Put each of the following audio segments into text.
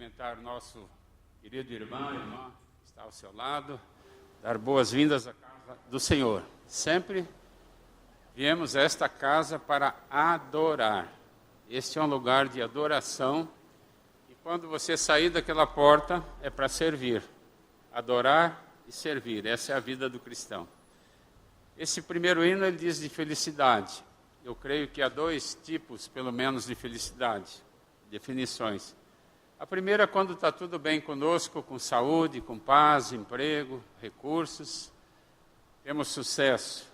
cumprimentar o nosso querido irmão que está ao seu lado, dar boas-vindas à casa do Senhor. Sempre viemos a esta casa para adorar. Este é um lugar de adoração e quando você sair daquela porta é para servir, adorar e servir. Essa é a vida do cristão. Esse primeiro hino ele diz de felicidade. Eu creio que há dois tipos, pelo menos, de felicidade, definições. A primeira é quando está tudo bem conosco, com saúde, com paz, emprego, recursos, temos sucesso.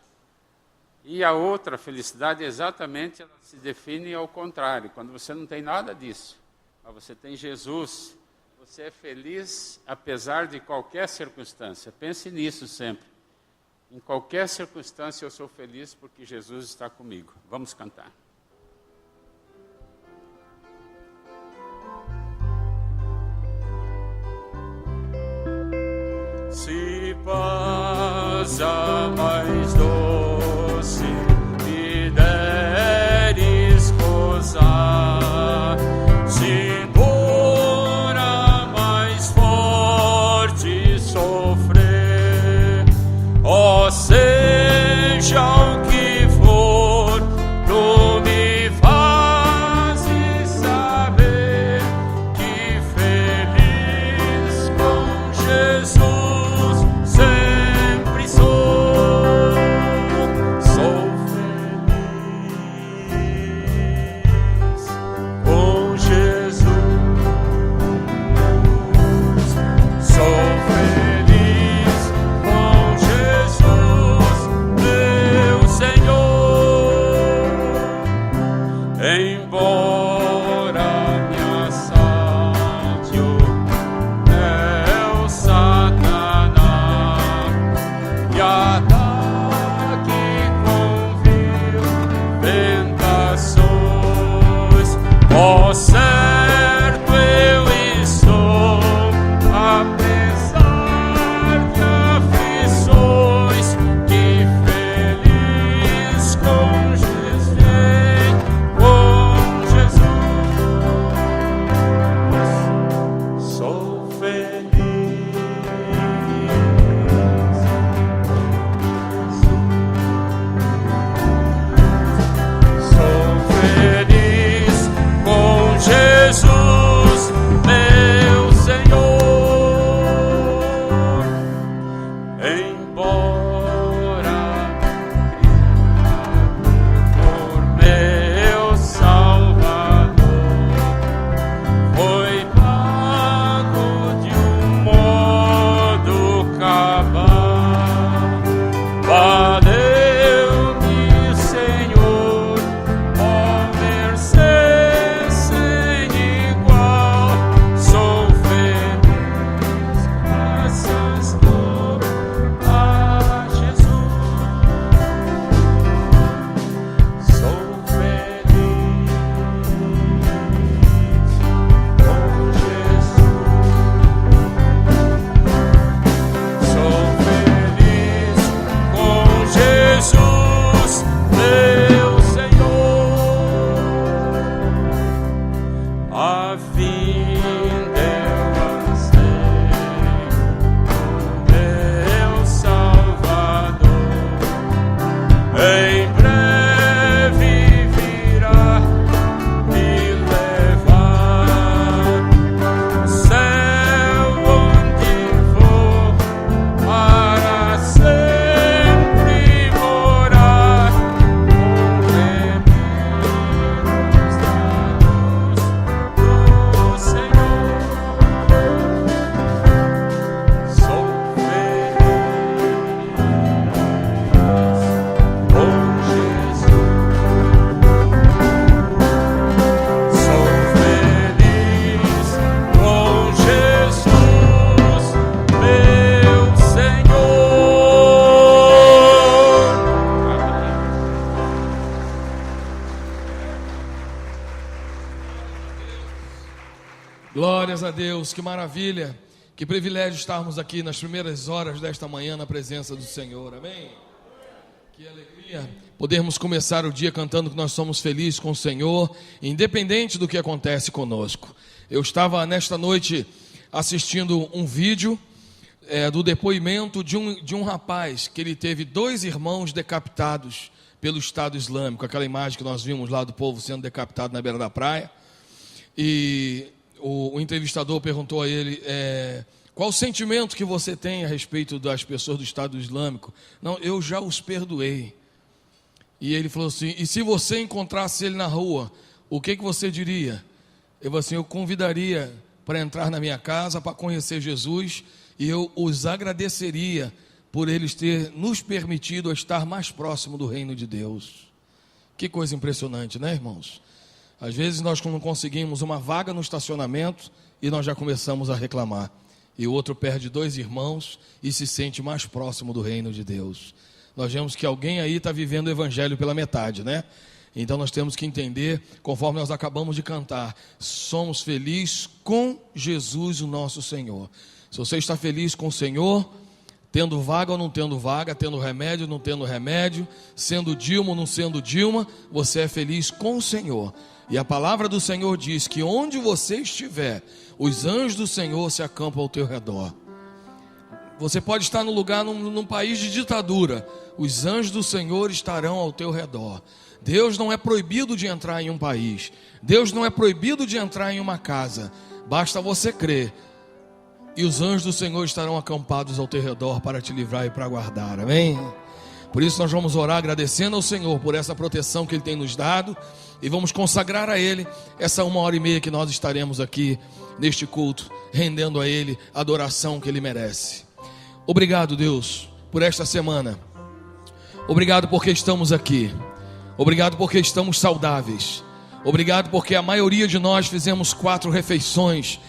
E a outra felicidade, exatamente, ela se define ao contrário, quando você não tem nada disso, mas você tem Jesus, você é feliz apesar de qualquer circunstância. Pense nisso sempre. Em qualquer circunstância eu sou feliz porque Jesus está comigo. Vamos cantar. Se paz a mais doce me deres gozar, se dor a mais forte sofrer, ó seja o que for, tu me fazes saber que feliz com Jesus sempre sou feliz com Jesus, sou feliz com Jesus, meu Senhor, embora me assalte o Satanás e ataque com vil tentações, ó certo eu estou, apesar de aflições, que feliz com Jesus, sou feliz. Sou feliz com Jesus, meu Senhor, embora por meu Salvador, foi pago de um modo cabal. Valeu-me, Senhor, ó mercê sem igual. Sou feliz, graças dou a Jesus. Sou feliz com Jesus. Sou feliz com Jesus, meu Senhor, a fim eu anseio meu Salvador, em breve virá me levar, céu onde vou para sempre morar, com remidos dados do Senhor. Sou feliz com Jesus, sou feliz com Jesus, meu Senhor. Glórias a Deus, que maravilha, que privilégio estarmos aqui nas primeiras horas desta manhã na presença do Senhor, amém? Que alegria podermos começar o dia cantando que nós somos felizes com o Senhor, independente do que acontece conosco. Eu estava nesta noite assistindo um vídeo do depoimento de um rapaz que ele teve 2 irmãos decapitados pelo Estado Islâmico. Aquela imagem que nós vimos lá do povo sendo decapitado na beira da praia. E o entrevistador perguntou a ele, qual o sentimento que você tem a respeito das pessoas do Estado Islâmico? Não, eu já os perdoei. E ele falou assim, e se você encontrasse ele na rua, o que você diria? Eu falei assim, eu convidaria para entrar na minha casa, para conhecer Jesus, e eu os agradeceria por eles ter nos permitido estar mais próximo do reino de Deus. Que coisa impressionante, né, irmãos? Às vezes nós não conseguimos uma vaga no estacionamento e nós já começamos a reclamar. E o outro perde 2 irmãos e se sente mais próximo do reino de Deus. Nós vemos que alguém aí está vivendo o evangelho pela metade, né? Então nós temos que entender, conforme nós acabamos de cantar, somos felizes com Jesus, o nosso Senhor. Se você está feliz com o Senhor, tendo vaga ou não tendo vaga, tendo remédio ou não tendo remédio, sendo Dilma ou não sendo Dilma, você é feliz com o Senhor. E a palavra do Senhor diz que onde você estiver, os anjos do Senhor se acampam ao teu redor. Você pode estar num lugar, num país de ditadura, os anjos do Senhor estarão ao teu redor. Deus não é proibido de entrar em um país, Deus não é proibido de entrar em uma casa, basta você crer, e os anjos do Senhor estarão acampados ao teu redor para te livrar e para guardar, amém? Por isso nós vamos orar agradecendo ao Senhor por essa proteção que Ele tem nos dado, e vamos consagrar a Ele essa 1h30 que nós estaremos aqui neste culto, rendendo a Ele a adoração que Ele merece. Obrigado, Deus, por esta semana. Obrigado porque estamos aqui. Obrigado porque estamos saudáveis. Obrigado porque a maioria de nós fizemos 4 refeições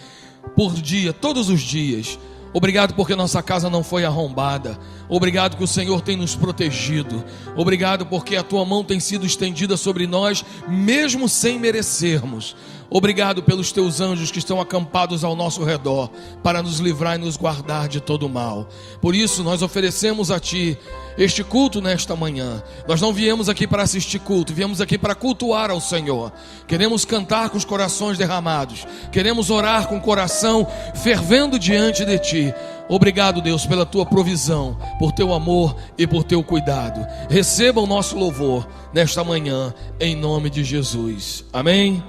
por dia, todos os dias. Obrigado porque nossa casa não foi arrombada. Obrigado que o Senhor tem nos protegido. Obrigado porque a tua mão tem sido estendida sobre nós, mesmo sem merecermos. Obrigado pelos teus anjos que estão acampados ao nosso redor, para nos livrar e nos guardar de todo o mal. Por isso nós oferecemos a ti este culto nesta manhã. Nós não viemos aqui para assistir culto, viemos aqui para cultuar ao Senhor. Queremos cantar com os corações derramados, queremos orar com o coração fervendo diante de ti. Obrigado, Deus, pela tua provisão, por teu amor e por teu cuidado. Receba o nosso louvor nesta manhã, em nome de Jesus, amém?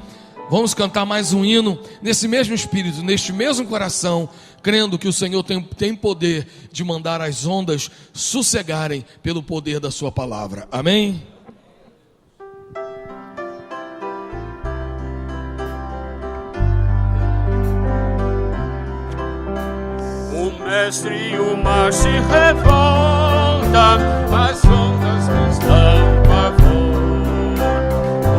Vamos cantar mais um hino nesse mesmo espírito, neste mesmo coração, crendo que o Senhor tem poder de mandar as ondas sossegarem pelo poder da sua palavra, amém? O mestre e o mar se revoltam, as ondas nos dão pavor,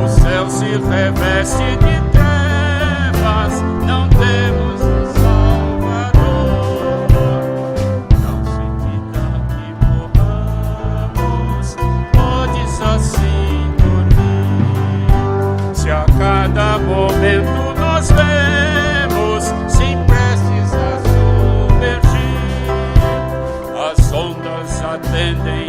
o céu se reveste de trevas, não temos um Salvador. Não se quita que morramos, podes assim dormir, se a cada momento nós vemos, sem prestes a submergir, as ondas atendem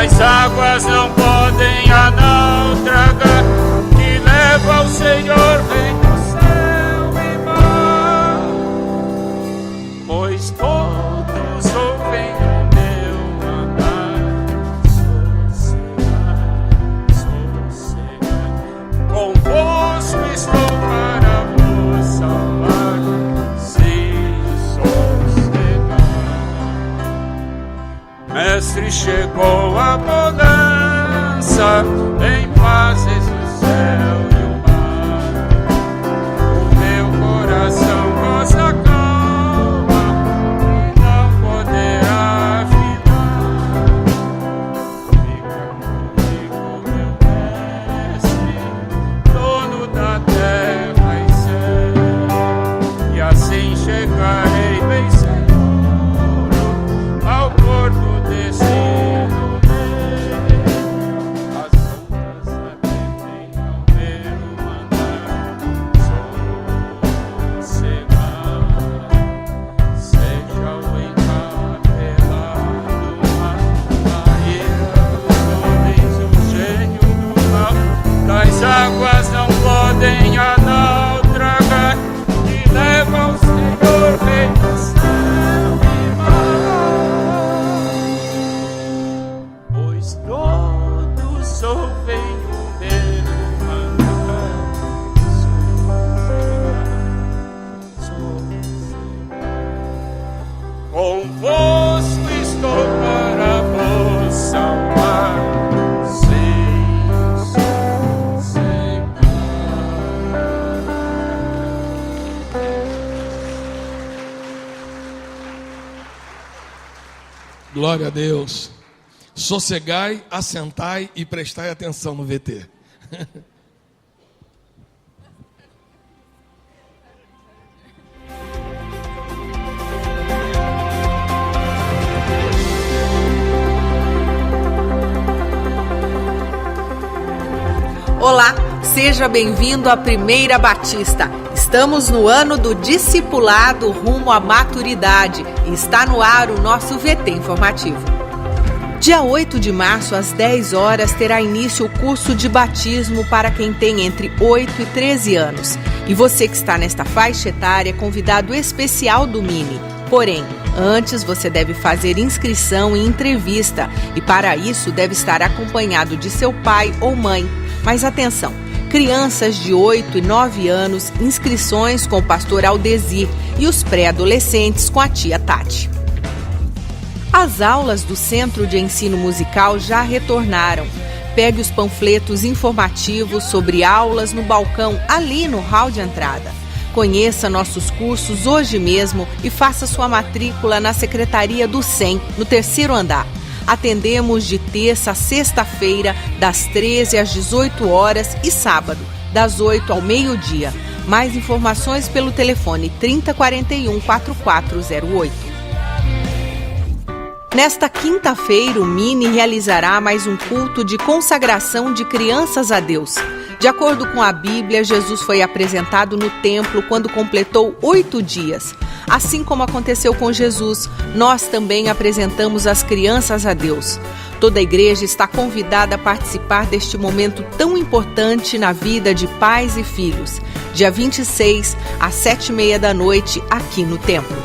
das águas não podem a naufragar, que leva o Senhor vem do céu e mar, pois todos ouvem o meu mandar. Sossegai, convosco estou para vos salvar. Sim, sossegai. Mestre, chegou a bonança, em pazes o céu e o mar. O meu coração goza calma e não poderá ficar. Fica comigo, meu mestre, dono da terra e céu, e assim chegarei bem seguro ao porto destino meu. As ondas atendem ao meu mandar. Sossegai, seja o encapelado mar, a ira dos homens, o gênio do mal. Das águas não podem a naufragar, que leva o Senhor rei do céu e mar, pois todos ouvem o meu mandar. Sossegai, convosco estou para vos salvar. Sim, sossegai. Glória a Deus. Sossegai, assentai e prestai atenção no VT. Olá, seja bem-vindo à Primeira Batista. Estamos no ano do discipulado rumo à maturidade e está no ar o nosso VT informativo. Dia 8 de março, às 10 horas, terá início o curso de batismo para quem tem entre 8 e 13 anos. E você que está nesta faixa etária é convidado especial do Mini. Porém, antes você deve fazer inscrição e entrevista, e para isso deve estar acompanhado de seu pai ou mãe. Mas atenção, crianças de 8 e 9 anos, inscrições com o pastor Aldezir e os pré-adolescentes com a tia Tati. As aulas do Centro de Ensino Musical já retornaram. Pegue os panfletos informativos sobre aulas no balcão ali no hall de entrada. Conheça nossos cursos hoje mesmo e faça sua matrícula na Secretaria do SEM, no 3º andar. Atendemos de terça a sexta-feira, das 13 às 18 horas e sábado, das 8 ao meio-dia. Mais informações pelo telefone 3041-4408. Nesta quinta-feira, o Mini realizará mais um culto de consagração de crianças a Deus. De acordo com a Bíblia, Jesus foi apresentado no templo quando completou 8 dias. Assim como aconteceu com Jesus, nós também apresentamos as crianças a Deus. Toda a igreja está convidada a participar deste momento tão importante na vida de pais e filhos. Dia 26, às 7h30 da noite, aqui no templo.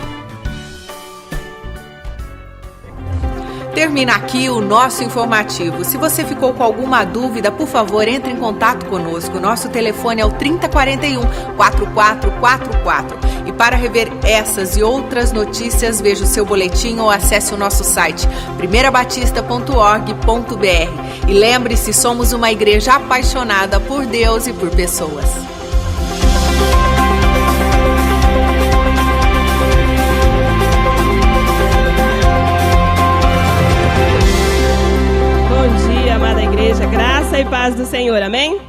Termina aqui o nosso informativo. Se você ficou com alguma dúvida, por favor, entre em contato conosco. Nosso telefone é o 3041-4444. E para rever essas e outras notícias, veja o seu boletim ou acesse o nosso site primeirabatista.org.br. E lembre-se, somos uma igreja apaixonada por Deus e por pessoas. Amada igreja, graça e paz do Senhor, amém?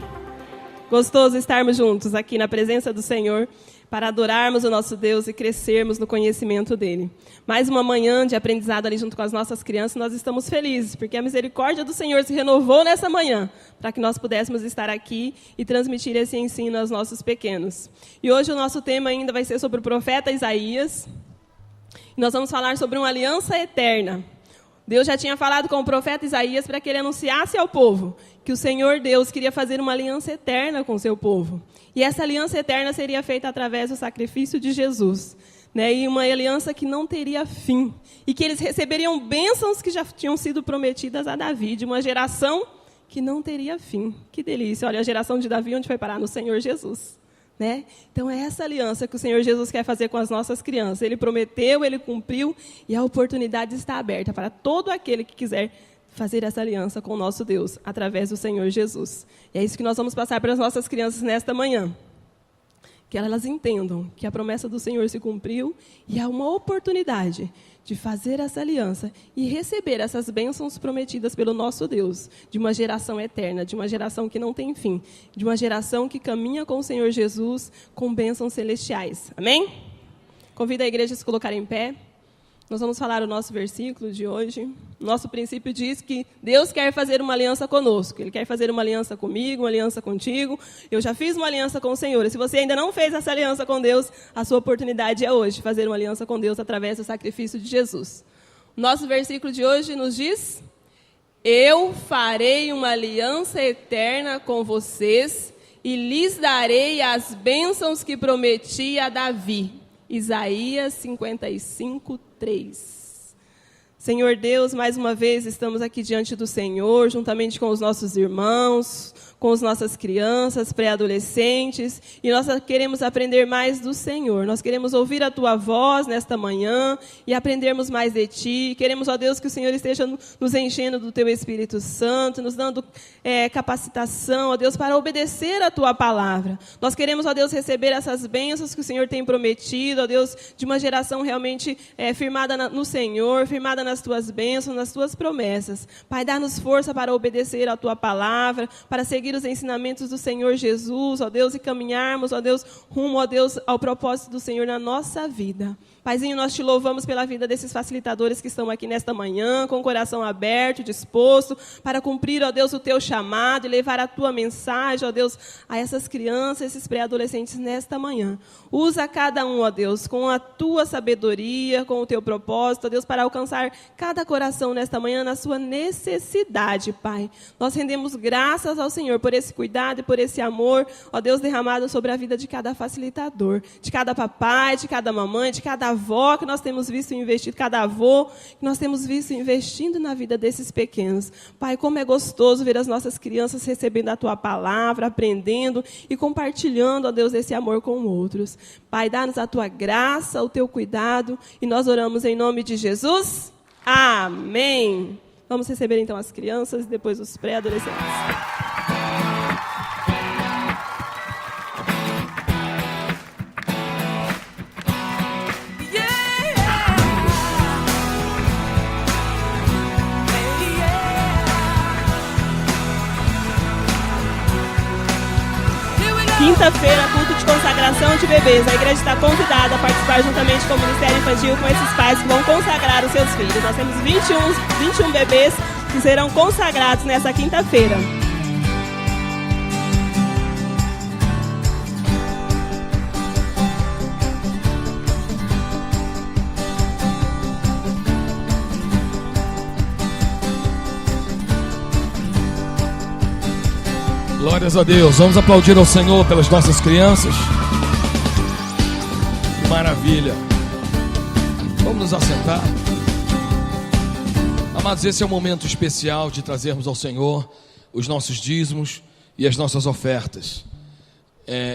Gostoso estarmos juntos aqui na presença do Senhor para adorarmos o nosso Deus e crescermos no conhecimento dele. Mais uma manhã de aprendizado ali junto com as nossas crianças, nós estamos felizes, porque a misericórdia do Senhor se renovou nessa manhã, para que nós pudéssemos estar aqui e transmitir esse ensino aos nossos pequenos. E hoje o nosso tema ainda vai ser sobre o profeta Isaías. Nós vamos falar sobre uma aliança eterna. Deus já tinha falado com o profeta Isaías para que ele anunciasse ao povo que o Senhor Deus queria fazer uma aliança eterna com o seu povo. E essa aliança eterna seria feita através do sacrifício de Jesus, né? E uma aliança que não teria fim. E que eles receberiam bênçãos que já tinham sido prometidas a Davi, de uma geração que não teria fim. Que delícia! Olha, a geração de Davi, onde foi parar? No Senhor Jesus. Né? Então é essa aliança que o Senhor Jesus quer fazer com as nossas crianças. Ele prometeu, Ele cumpriu, e a oportunidade está aberta para todo aquele que quiser fazer essa aliança com o nosso Deus, através do Senhor Jesus. E é isso que nós vamos passar para as nossas crianças nesta manhã. Que elas entendam que a promessa do Senhor se cumpriu e há uma oportunidade de fazer essa aliança e receber essas bênçãos prometidas pelo nosso Deus, de uma geração eterna, de uma geração que não tem fim, de uma geração que caminha com o Senhor Jesus com bênçãos celestiais. Amém? Convido a igreja a se colocar em pé. Nós vamos falar o nosso versículo de hoje. Nosso princípio diz que Deus quer fazer uma aliança conosco. Ele quer fazer uma aliança comigo, uma aliança contigo. Eu já fiz uma aliança com o Senhor. E se você ainda não fez essa aliança com Deus, a sua oportunidade é hoje, fazer uma aliança com Deus através do sacrifício de Jesus. Nosso versículo de hoje nos diz: eu farei uma aliança eterna com vocês e lhes darei as bênçãos que prometi a Davi. Isaías 55, 3. Senhor Deus, mais uma vez estamos aqui diante do Senhor, juntamente com os nossos irmãos, com as nossas crianças, pré-adolescentes, e nós queremos aprender mais do Senhor. Nós queremos ouvir a Tua voz nesta manhã e aprendermos mais de Ti. Queremos, ó Deus, que o Senhor esteja nos enchendo do Teu Espírito Santo, nos dando capacitação, ó Deus, para obedecer a Tua palavra. Nós queremos, ó Deus, receber essas bênçãos que o Senhor tem prometido, ó Deus, de uma geração realmente firmada no Senhor, firmada nas Tuas bênçãos, nas Tuas promessas. Pai, dá-nos força para obedecer a Tua palavra, para seguir os ensinamentos do Senhor Jesus, ó Deus, e caminharmos, ó Deus, rumo, ó Deus, ao propósito do Senhor na nossa vida. Paizinho, nós Te louvamos pela vida desses facilitadores que estão aqui nesta manhã, com o coração aberto, disposto, para cumprir, ó Deus, o Teu chamado e levar a Tua mensagem, ó Deus, a essas crianças, esses pré-adolescentes nesta manhã. Usa cada um, ó Deus, com a Tua sabedoria, com o Teu propósito, ó Deus, para alcançar cada coração nesta manhã na sua necessidade, Pai. Nós rendemos graças ao Senhor por esse cuidado e por esse amor, ó Deus, derramado sobre a vida de cada facilitador, de cada papai, de cada mamãe, de cada avó que nós temos visto investir, cada avô que nós temos visto investindo na vida desses pequenos. Pai, como é gostoso ver as nossas crianças recebendo a Tua palavra, aprendendo e compartilhando, ó Deus, esse amor com outros. Pai, dá-nos a Tua graça, o Teu cuidado, e nós oramos em nome de Jesus. Amém. Vamos receber então as crianças e depois os pré-adolescentes. Quinta-feira, culto de consagração de bebês. A igreja está convidada a participar juntamente com o Ministério Infantil, com esses pais que vão consagrar os seus filhos. Nós temos 21 bebês que serão consagrados nessa quinta-feira. Glórias a Deus. Vamos aplaudir ao Senhor pelas nossas crianças. Que maravilha. Vamos nos assentar. Amados, esse é o momento especial de trazermos ao Senhor os nossos dízimos e as nossas ofertas.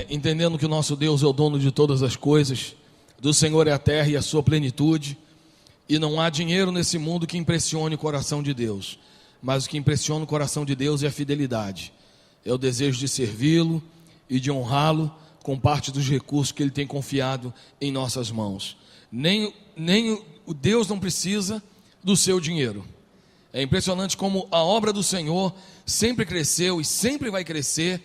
Entendendo que o nosso Deus é o dono de todas as coisas, do Senhor é a terra e a sua plenitude, e não há dinheiro nesse mundo que impressione o coração de Deus, mas o que impressiona o coração de Deus é a fidelidade. É o desejo de servi-lo e de honrá-lo com parte dos recursos que Ele tem confiado em nossas mãos. Nem o Deus não precisa do seu dinheiro. É impressionante como a obra do Senhor sempre cresceu e sempre vai crescer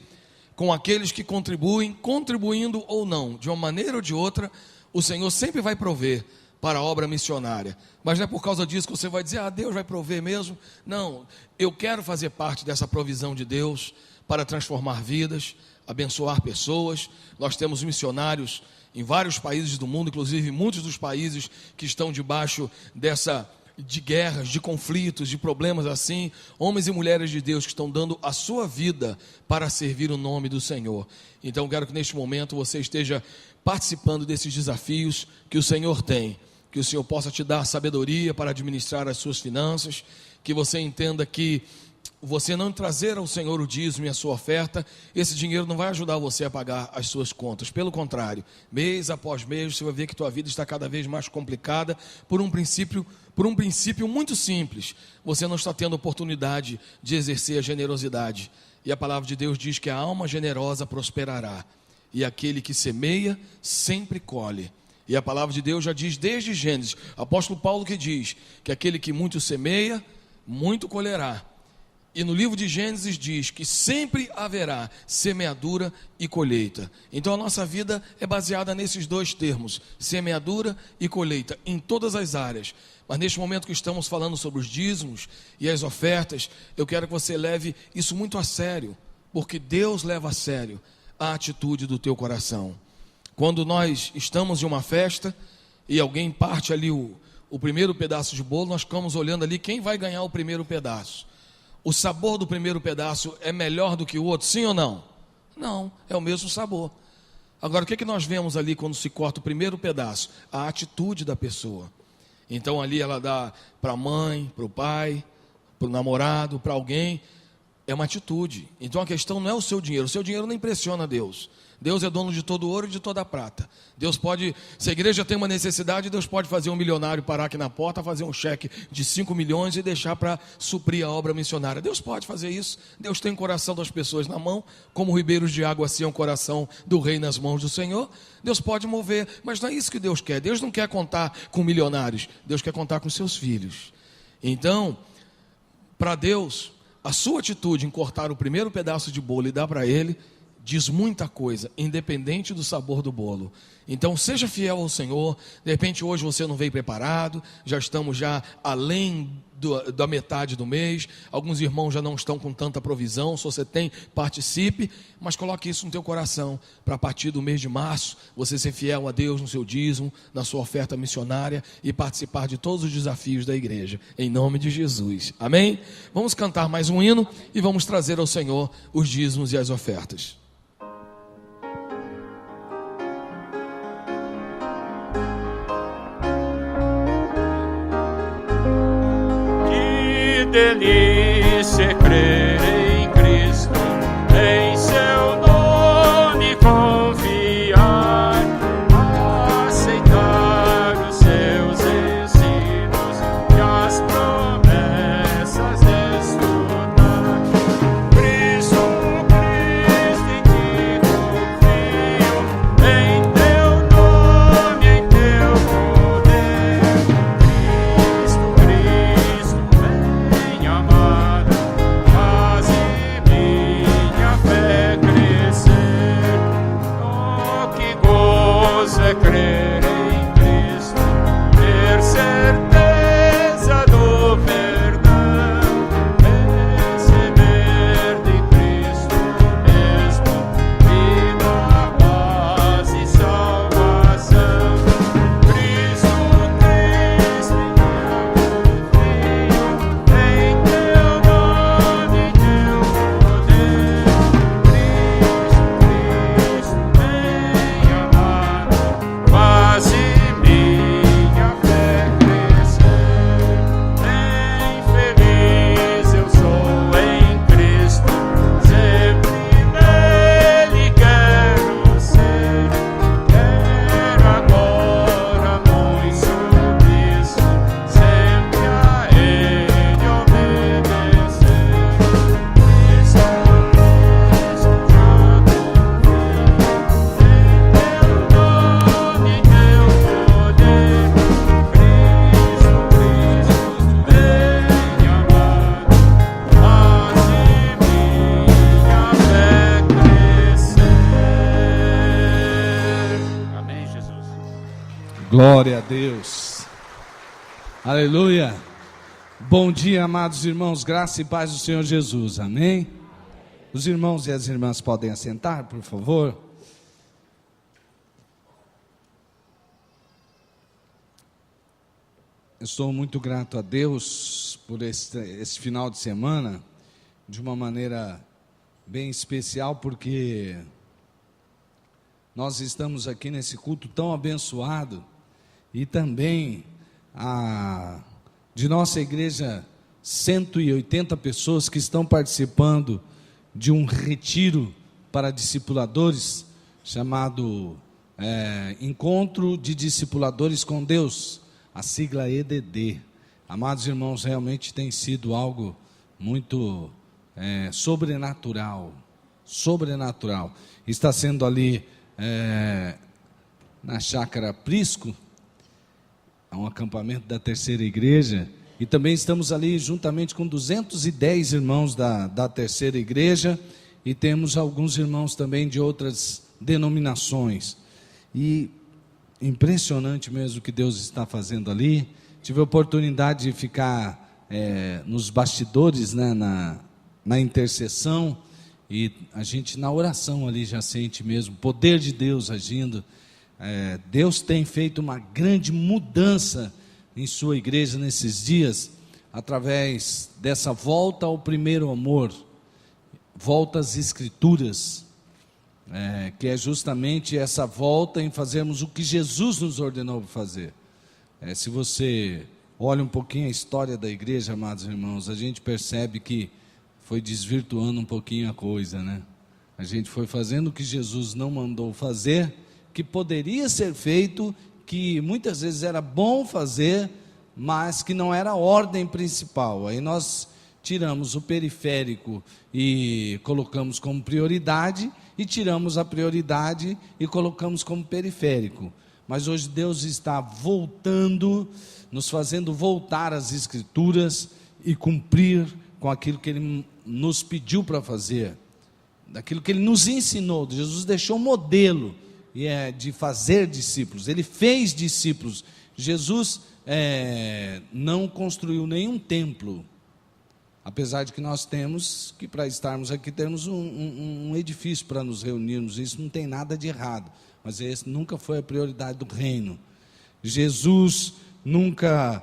com aqueles que contribuem, contribuindo ou não, de uma maneira ou de outra, o Senhor sempre vai prover para a obra missionária. Mas não é por causa disso que você vai dizer, Deus vai prover mesmo. Não, eu quero fazer parte dessa provisão de Deus para transformar vidas, abençoar pessoas. Nós temos missionários em vários países do mundo, inclusive muitos dos países que estão debaixo dessa de guerras, de conflitos, de problemas assim, homens e mulheres de Deus que estão dando a sua vida para servir o nome do Senhor. Então quero que neste momento você esteja participando desses desafios que o Senhor tem, que o Senhor possa te dar sabedoria para administrar as suas finanças, que você entenda que você não trazer ao Senhor o dízimo e a sua oferta, esse dinheiro não vai ajudar você a pagar as suas contas. Pelo contrário, mês após mês, você vai ver que tua vida está cada vez mais complicada por um princípio muito simples. Você não está tendo oportunidade de exercer a generosidade. E a palavra de Deus diz que a alma generosa prosperará. E aquele que semeia, sempre colhe. E a palavra de Deus já diz desde Gênesis, apóstolo Paulo que diz que aquele que muito semeia, muito colherá. E no livro de Gênesis diz que sempre haverá semeadura e colheita. Então a nossa vida é baseada nesses dois termos, semeadura e colheita, em todas as áreas. Mas neste momento que estamos falando sobre os dízimos e as ofertas, eu quero que você leve isso muito a sério, porque Deus leva a sério a atitude do teu coração. Quando nós estamos em uma festa e alguém parte ali o primeiro pedaço de bolo, nós ficamos olhando ali quem vai ganhar o primeiro pedaço. O sabor do primeiro pedaço é melhor do que o outro, sim ou não? Não, é o mesmo sabor. Agora, o que nós vemos ali quando se corta o primeiro pedaço? A atitude da pessoa. Então ali ela dá para a mãe, para o pai, para o namorado, para alguém. É uma atitude. Então a questão não é o seu dinheiro não impressiona Deus. Deus é dono de todo ouro e de toda prata. Deus pode, se a igreja tem uma necessidade, Deus pode fazer um milionário parar aqui na porta, fazer um cheque de 5 milhões e deixar para suprir a obra missionária. Deus pode fazer isso. Deus tem o coração das pessoas na mão, como ribeiros de água assim é o coração do rei nas mãos do Senhor. Deus pode mover, mas não é isso que Deus quer. Deus não quer contar com milionários, Deus quer contar com seus filhos. Então, para Deus, a sua atitude em cortar o primeiro pedaço de bolo e dar para Ele, diz muita coisa, independente do sabor do bolo. Então seja fiel ao Senhor. De repente hoje você não veio preparado, já estamos já além da metade do mês, alguns irmãos já não estão com tanta provisão. Se você tem, participe, mas coloque isso no teu coração, para a partir do mês de março, você ser fiel a Deus no seu dízimo, na sua oferta missionária e participar de todos os desafios da igreja, em nome de Jesus, amém? Vamos cantar mais um hino e vamos trazer ao Senhor os dízimos e as ofertas. Delícia crer em Cristo, em seu nome confiar, aceitar os seus ensinos e as promessas estudar. Cristo, em ti confio, em teu nome, em teu poder. Cristo, vem amado, faze minha fé crescer. Oh, que gozo é crer em Cristo, ter certeza do perdão, receber de Cristo mesmo vida, paz e salvação. Cristo, em teu nome, em teu poder. Cristo, vem amado, faze minha fé crescer. Bem feliz eu sou em Cristo, sempre nele quero ser. Quero agora muito submisso, sempre a Ele obedecer. Cristo, já confio, em teu nome, em teu poder. Cristo, vem amado, faze minha fé crescer. Amém, Jesus. Glória a Deus. Aleluia. Bom dia, amados irmãos, graça e paz do Senhor Jesus, amém? Os irmãos e as irmãs podem assentar, por favor. estou muito grato a Deus por esse final de semana, de uma maneira bem especial, porque nós estamos aqui nesse culto tão abençoado, e também de nossa igreja, 180 pessoas que estão participando de um retiro para discipuladores, chamado Encontro de Discipuladores com Deus, a sigla EDD. Amados irmãos, realmente tem sido algo muito sobrenatural. Está sendo ali na Chácara Prisco, um acampamento da Terceira Igreja, e também estamos ali juntamente com 210 irmãos da Terceira Igreja, e temos alguns irmãos também de outras denominações. E impressionante mesmo o que Deus está fazendo ali. Tive a oportunidade de ficar nos bastidores, né, na intercessão, e a gente na oração ali já sente mesmo o poder de Deus agindo. Deus tem feito uma grande mudança em sua igreja nesses dias, através dessa volta ao primeiro amor, volta às Escrituras, que é justamente essa volta em fazermos o que Jesus nos ordenou fazer. Se você olha um pouquinho a história da igreja, amados irmãos, a gente percebe que foi desvirtuando um pouquinho a coisa, né? A gente foi fazendo o que Jesus não mandou fazer, que poderia ser feito, que muitas vezes era bom fazer, mas que não era a ordem principal. Aí nós tiramos o periférico e colocamos como prioridade, e tiramos a prioridade e colocamos como periférico. Mas hoje Deus está voltando, nos fazendo voltar às Escrituras e cumprir com aquilo que Ele nos pediu para fazer, daquilo que Ele nos ensinou. Jesus deixou um modelo, e de fazer discípulos. Ele fez discípulos. Jesus não construiu nenhum templo, apesar de que nós temos que, para estarmos aqui, temos um edifício para nos reunirmos. Isso não tem nada de errado, mas esse nunca foi a prioridade do reino. Jesus nunca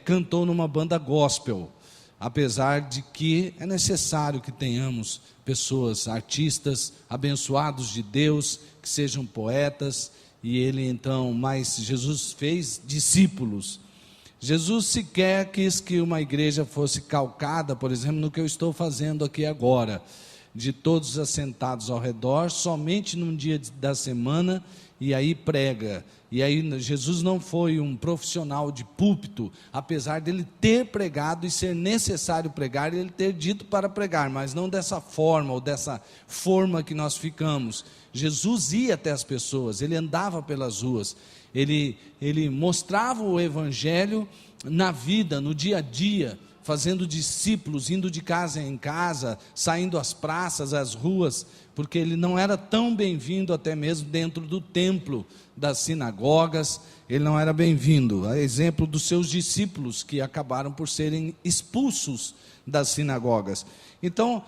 cantou numa banda gospel, apesar de que é necessário que tenhamos pessoas, artistas, abençoados de Deus, que sejam poetas, e ele então, mas Jesus fez discípulos. Jesus sequer quis que uma igreja fosse calcada, por exemplo, no que eu estou fazendo aqui agora, de todos assentados ao redor, somente num dia da semana, e aí prega. E aí Jesus não foi um profissional de púlpito, apesar dele ter pregado e ser necessário pregar, e ele ter dito para pregar, mas não dessa forma, ou dessa forma que nós ficamos. Jesus ia até as pessoas, ele andava pelas ruas, ele mostrava o evangelho na vida, no dia a dia, fazendo discípulos, indo de casa em casa, saindo às praças, às ruas, porque ele não era tão bem-vindo até mesmo dentro do templo, das sinagogas. Ele não era bem-vindo, a exemplo dos seus discípulos, que acabaram por serem expulsos das sinagogas. Então,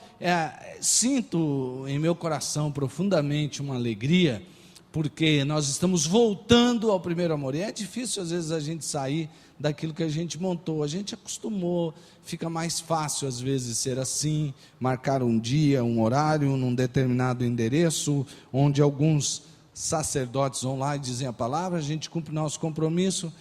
sinto em meu coração profundamente uma alegria, porque nós estamos voltando ao primeiro amor. E é difícil às vezes a gente sair daquilo que a gente montou, a gente acostumou, fica mais fácil às vezes ser assim, marcar um dia, um horário, num determinado endereço, onde alguns sacerdotes vão lá e dizem a palavra, a gente cumpre nosso compromisso,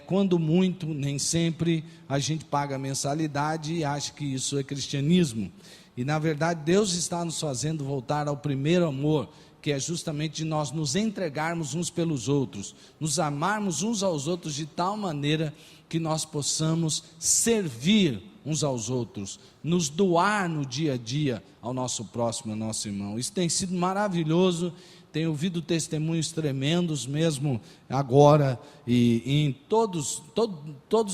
quando muito, nem sempre, a gente paga a mensalidade e acha que isso é cristianismo. E na verdade Deus está nos fazendo voltar ao primeiro amor, que é justamente de nós nos entregarmos uns pelos outros, nos amarmos uns aos outros de tal maneira que nós possamos servir uns aos outros, nos doar no dia a dia ao nosso próximo, ao nosso irmão. Isso tem sido maravilhoso. Tenho ouvido testemunhos tremendos mesmo agora, e em todos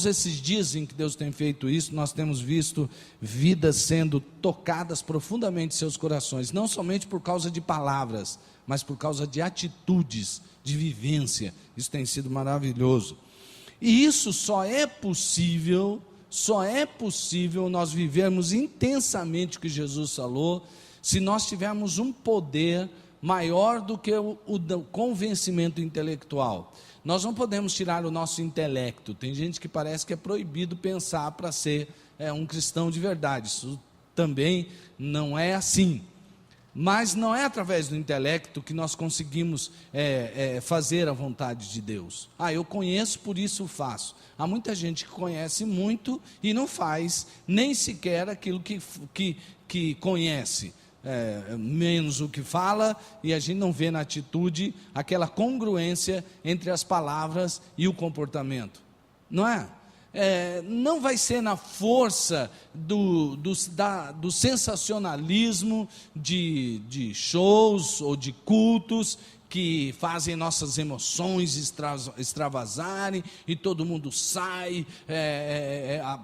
esses dias em que Deus tem feito isso, nós temos visto vidas sendo tocadas profundamente em seus corações, não somente por causa de palavras, mas por causa de atitudes, de vivência. Isso tem sido maravilhoso. E isso só é possível nós vivermos intensamente o que Jesus falou, se nós tivermos um poder maior do que o convencimento intelectual. Nós não podemos tirar o nosso intelecto. Tem gente que parece que é proibido pensar para ser um cristão de verdade. Isso também não é assim. Mas não é através do intelecto que nós conseguimos fazer a vontade de Deus. Eu conheço, por isso faço. Há muita gente que conhece muito e não faz nem sequer aquilo que conhece. Menos o que fala, e a gente não vê na atitude aquela congruência entre as palavras e o comportamento. Não é? Não vai ser na força do sensacionalismo de shows ou de cultos que fazem nossas emoções extravasarem, e todo mundo sai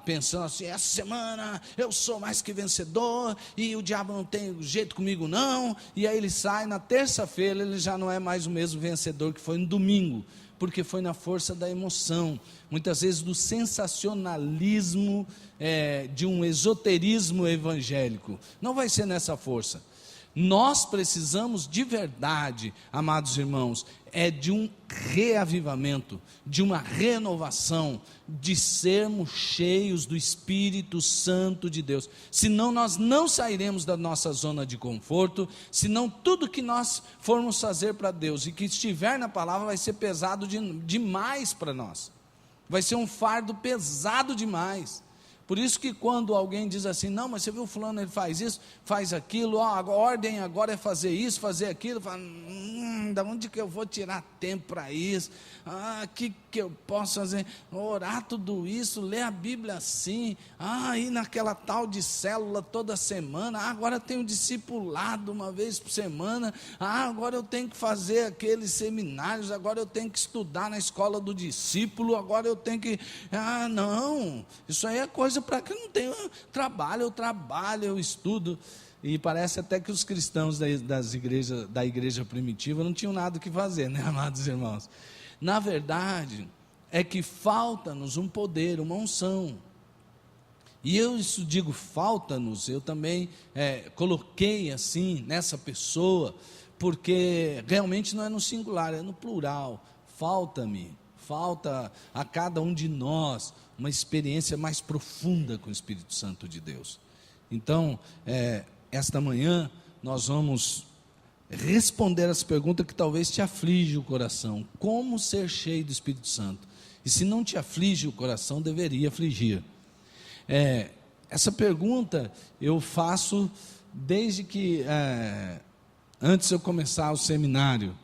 pensando assim: essa semana eu sou mais que vencedor, e o diabo não tem jeito comigo não, e aí ele sai, na terça-feira ele já não é mais o mesmo vencedor que foi no domingo, porque foi na força da emoção, muitas vezes do sensacionalismo, de um esoterismo evangélico. Não vai ser nessa força. Nós precisamos de verdade, amados irmãos, de um reavivamento, de uma renovação, de sermos cheios do Espírito Santo de Deus. Senão nós não sairemos da nossa zona de conforto, senão tudo que nós formos fazer para Deus e que estiver na palavra vai ser pesado demais para nós. Vai ser um fardo pesado demais. Por isso que quando alguém diz assim: não, mas você viu fulano, ele faz isso, faz aquilo, a ordem agora é fazer isso, fazer aquilo, fala, da onde que eu vou tirar tempo para isso? Que eu posso fazer? Orar tudo isso, ler a Bíblia assim, ir naquela tal de célula toda semana, agora eu tenho discipulado uma vez por semana, agora eu tenho que fazer aqueles seminários, agora eu tenho que estudar na escola do discípulo, agora eu tenho que... não, isso aí é coisa para que eu não tenho trabalho, eu estudo. E parece até que os cristãos da igreja primitiva não tinham nada o que fazer, né, amados irmãos? Na verdade, é que falta-nos um poder, uma unção. E isso digo falta-nos, eu também coloquei assim nessa pessoa, porque realmente não é no singular, é no plural. Falta-me, falta a cada um de nós uma experiência mais profunda com o Espírito Santo de Deus. Então, esta manhã nós vamos responder as perguntas que talvez te aflige o coração. Como ser cheio do Espírito Santo? E se não te aflige o coração, deveria afligir. Essa pergunta eu faço desde que, antes de eu começar o seminário,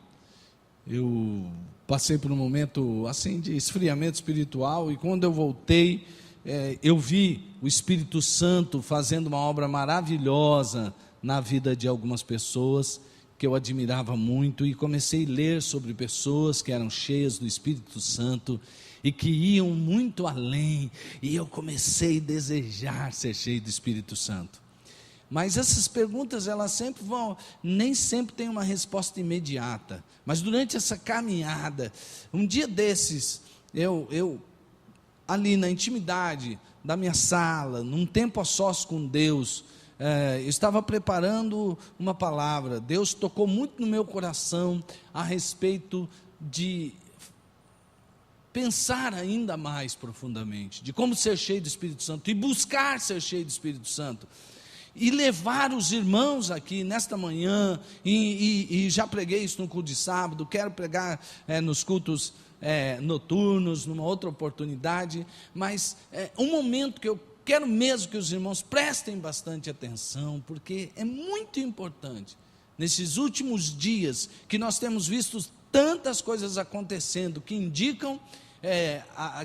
eu passei por um momento assim de esfriamento espiritual, e quando eu voltei, eu vi o Espírito Santo fazendo uma obra maravilhosa na vida de algumas pessoas que eu admirava muito, e comecei a ler sobre pessoas que eram cheias do Espírito Santo e que iam muito além, e eu comecei a desejar ser cheio do Espírito Santo. Mas essas perguntas, elas sempre nem sempre tem uma resposta imediata, mas durante essa caminhada, um dia desses, eu ali na intimidade da minha sala, num tempo a sós com Deus, eu estava preparando uma palavra. Deus tocou muito no meu coração a respeito de pensar ainda mais profundamente, de como ser cheio do Espírito Santo, e buscar ser cheio do Espírito Santo, e levar os irmãos aqui nesta manhã, e já preguei isso no culto de sábado, quero pregar nos cultos noturnos, numa outra oportunidade, mas um momento que eu quero mesmo que os irmãos prestem bastante atenção, porque é muito importante, nesses últimos dias, que nós temos visto tantas coisas acontecendo, que indicam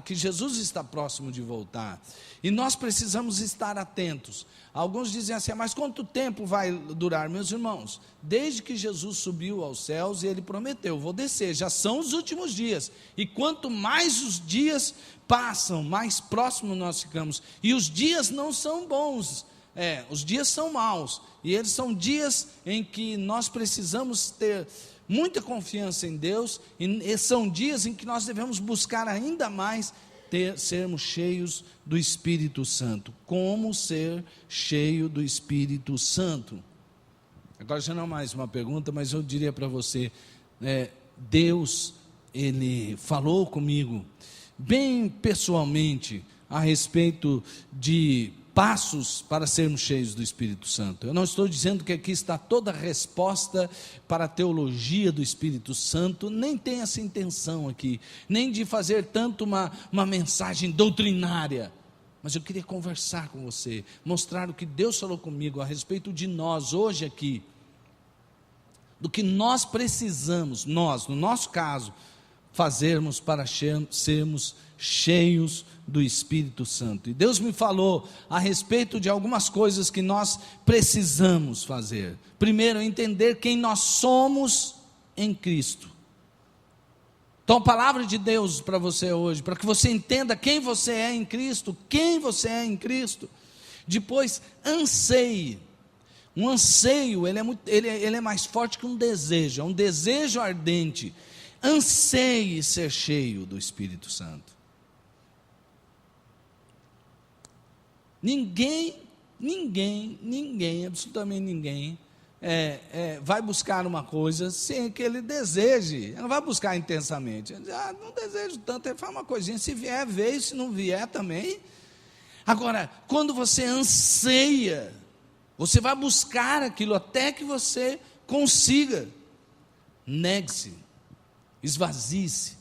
que Jesus está próximo de voltar, e nós precisamos estar atentos. Alguns dizem assim: mas quanto tempo vai durar? Meus irmãos, desde que Jesus subiu aos céus, e Ele prometeu: vou descer, já são os últimos dias, e quanto mais os dias passam, mais próximo nós ficamos, e os dias não são bons, os dias são maus, e eles são dias em que nós precisamos ter muita confiança em Deus, e são dias em que nós devemos buscar ainda mais sermos cheios do Espírito Santo. Como ser cheio do Espírito Santo? Agora já não é mais uma pergunta, mas eu diria para você, Deus, Ele falou comigo, bem pessoalmente, a respeito de passos para sermos cheios do Espírito Santo. Eu não estou dizendo que aqui está toda a resposta para a teologia do Espírito Santo, nem tem essa intenção aqui, nem de fazer tanto uma mensagem doutrinária, mas eu queria conversar com você, mostrar o que Deus falou comigo a respeito de nós hoje aqui, do que nós precisamos, nós, no nosso caso, fazermos para sermos cheios do Espírito Santo. E Deus me falou a respeito de algumas coisas que nós precisamos fazer. Primeiro, entender quem nós somos em Cristo. Então, a palavra de Deus para você hoje, para que você entenda quem você é em Cristo, quem você é em Cristo. Depois, anseie. Um anseio, ele é mais forte que um desejo, é um desejo ardente. Anseie ser cheio do Espírito Santo. Ninguém, absolutamente ninguém, vai buscar uma coisa sem que ele deseje. Ele não vai buscar intensamente. Ele diz, não desejo tanto, ele faz uma coisinha, se vier, veio, se não vier também. Agora, quando você anseia, você vai buscar aquilo até que você consiga. Negue-se, esvazie-se.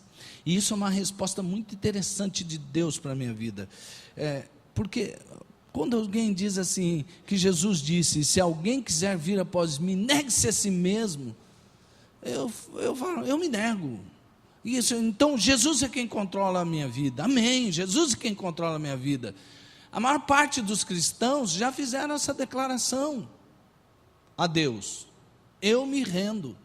E isso é uma resposta muito interessante de Deus para a minha vida. Porque quando alguém diz assim, que Jesus disse, se alguém quiser vir após mim, negue-se a si mesmo, eu me nego. Isso, então Jesus é quem controla a minha vida, amém, Jesus é quem controla a minha vida. A maior parte dos cristãos já fizeram essa declaração a Deus, eu me rendo,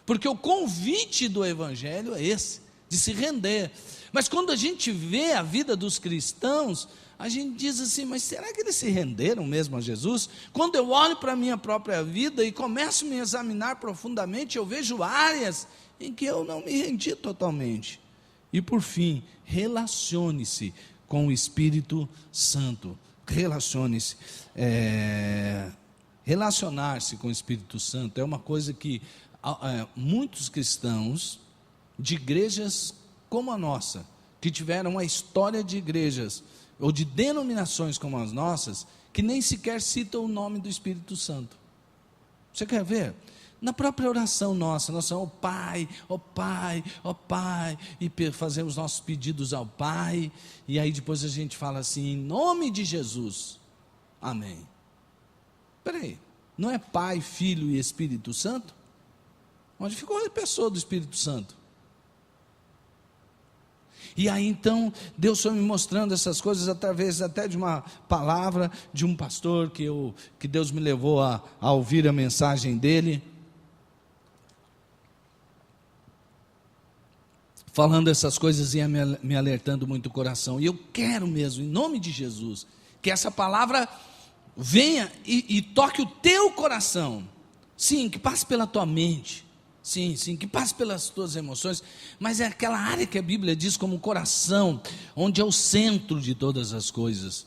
porque o convite do Evangelho é esse, de se render. Mas quando a gente vê a vida dos cristãos, a gente diz assim, mas será que eles se renderam mesmo a Jesus? Quando eu olho para a minha própria vida e começo a me examinar profundamente, eu vejo áreas em que eu não me rendi totalmente. E por fim, relacione-se com o Espírito Santo. Relacione-se. Relacionar-se com o Espírito Santo é uma coisa que muitos cristãos de igrejas como a nossa, que tiveram uma história de igrejas ou de denominações como as nossas, que nem sequer citam o nome do Espírito Santo. Você quer ver? Na própria oração nossa, nós somos, ó Pai, ó Pai, ó Pai, e fazemos nossos pedidos ao Pai, e aí depois a gente fala assim, em nome de Jesus, amém. Espera aí, não é Pai, Filho e Espírito Santo? Onde ficou a pessoa do Espírito Santo? E aí então, Deus foi me mostrando essas coisas através até de uma palavra de um pastor que Deus me levou a ouvir a mensagem dele, falando essas coisas e me alertando muito o coração. E eu quero mesmo, em nome de Jesus, que essa palavra venha e toque o teu coração. Sim, que passe pela tua mente. Sim, que passe pelas tuas emoções, mas é aquela área que a Bíblia diz como coração, onde é o centro de todas as coisas,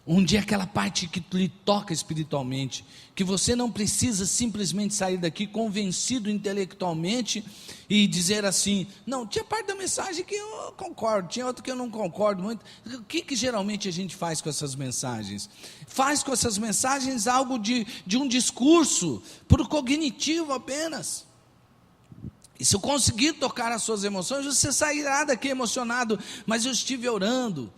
onde é aquela parte que lhe toca espiritualmente, que você não precisa simplesmente sair daqui convencido intelectualmente e dizer assim, não, tinha parte da mensagem que eu concordo, tinha outra que eu não concordo muito. O que geralmente a gente faz com essas mensagens? Faz com essas mensagens algo de um discurso, por cognitivo apenas. E se eu conseguir tocar as suas emoções, você sairá daqui emocionado. Mas eu estive orando,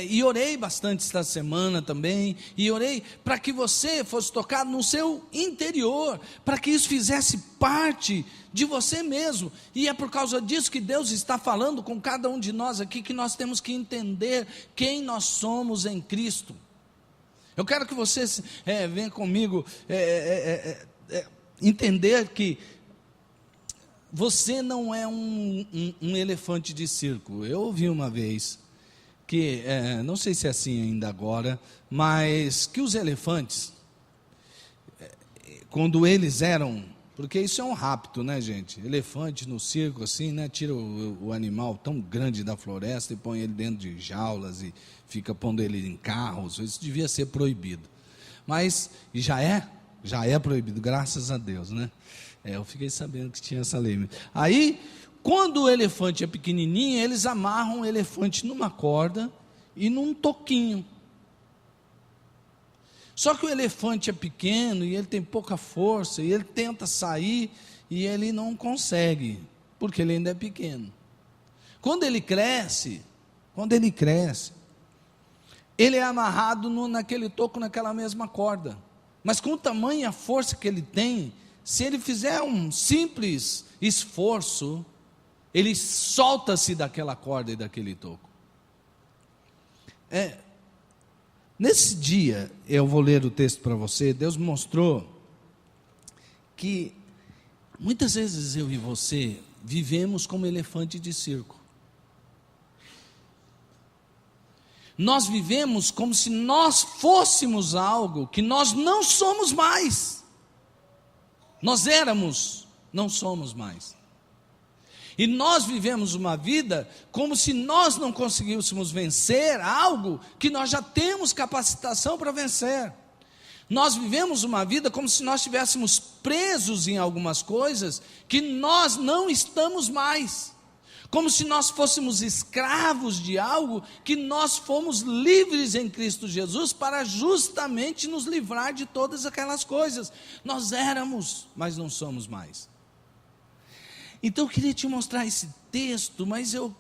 e orei bastante esta semana também, e orei para que você fosse tocado no seu interior, para que isso fizesse parte de você mesmo. E é por causa disso que Deus está falando com cada um de nós aqui, que nós temos que entender quem nós somos em Cristo. Eu quero que você venha comigo entender que você não é um elefante de circo. Eu ouvi uma vez que, não sei se é assim ainda agora, mas que os elefantes, quando eles eram, porque isso é um rapto, né, gente? Elefante no circo, assim, né? Tira o animal tão grande da floresta e põe ele dentro de jaulas e fica pondo ele em carros. Isso devia ser proibido. Mas, e já é Já é proibido, graças a Deus, né? Eu fiquei sabendo que tinha essa lei. Aí, quando o elefante é pequenininho, eles amarram o elefante numa corda e num toquinho. Só que o elefante é pequeno e ele tem pouca força, e ele tenta sair e ele não consegue, porque ele ainda é pequeno. Quando ele cresce, ele é amarrado naquele toco, naquela mesma corda. Mas com o tamanho e a força que ele tem, se ele fizer um simples esforço, ele solta-se daquela corda e daquele toco. Nesse dia, eu vou ler o texto para você. Deus mostrou que muitas vezes eu e você vivemos como elefante de circo. Nós vivemos como se nós fôssemos algo que nós não somos mais. Nós éramos, não somos mais. E nós vivemos uma vida como se nós não conseguíssemos vencer algo que nós já temos capacitação para vencer. Nós vivemos uma vida como se nós estivéssemos presos em algumas coisas que nós não estamos mais. Como se nós fôssemos escravos de algo que nós fomos livres em Cristo Jesus para justamente nos livrar de todas aquelas coisas. Nós éramos, mas não somos mais. Então eu queria te mostrar esse texto, mas eu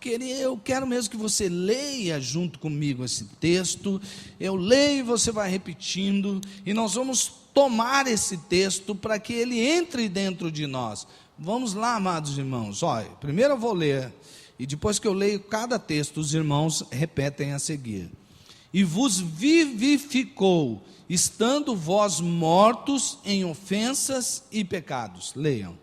quero mesmo que você leia junto comigo esse texto. Eu leio e você vai repetindo, e nós vamos tomar esse texto para que ele entre dentro de nós. Vamos lá, amados irmãos. Olha, primeiro eu vou ler, e depois que eu leio cada texto, os irmãos repetem a seguir. E vos vivificou, estando vós mortos em ofensas e pecados. Leiam.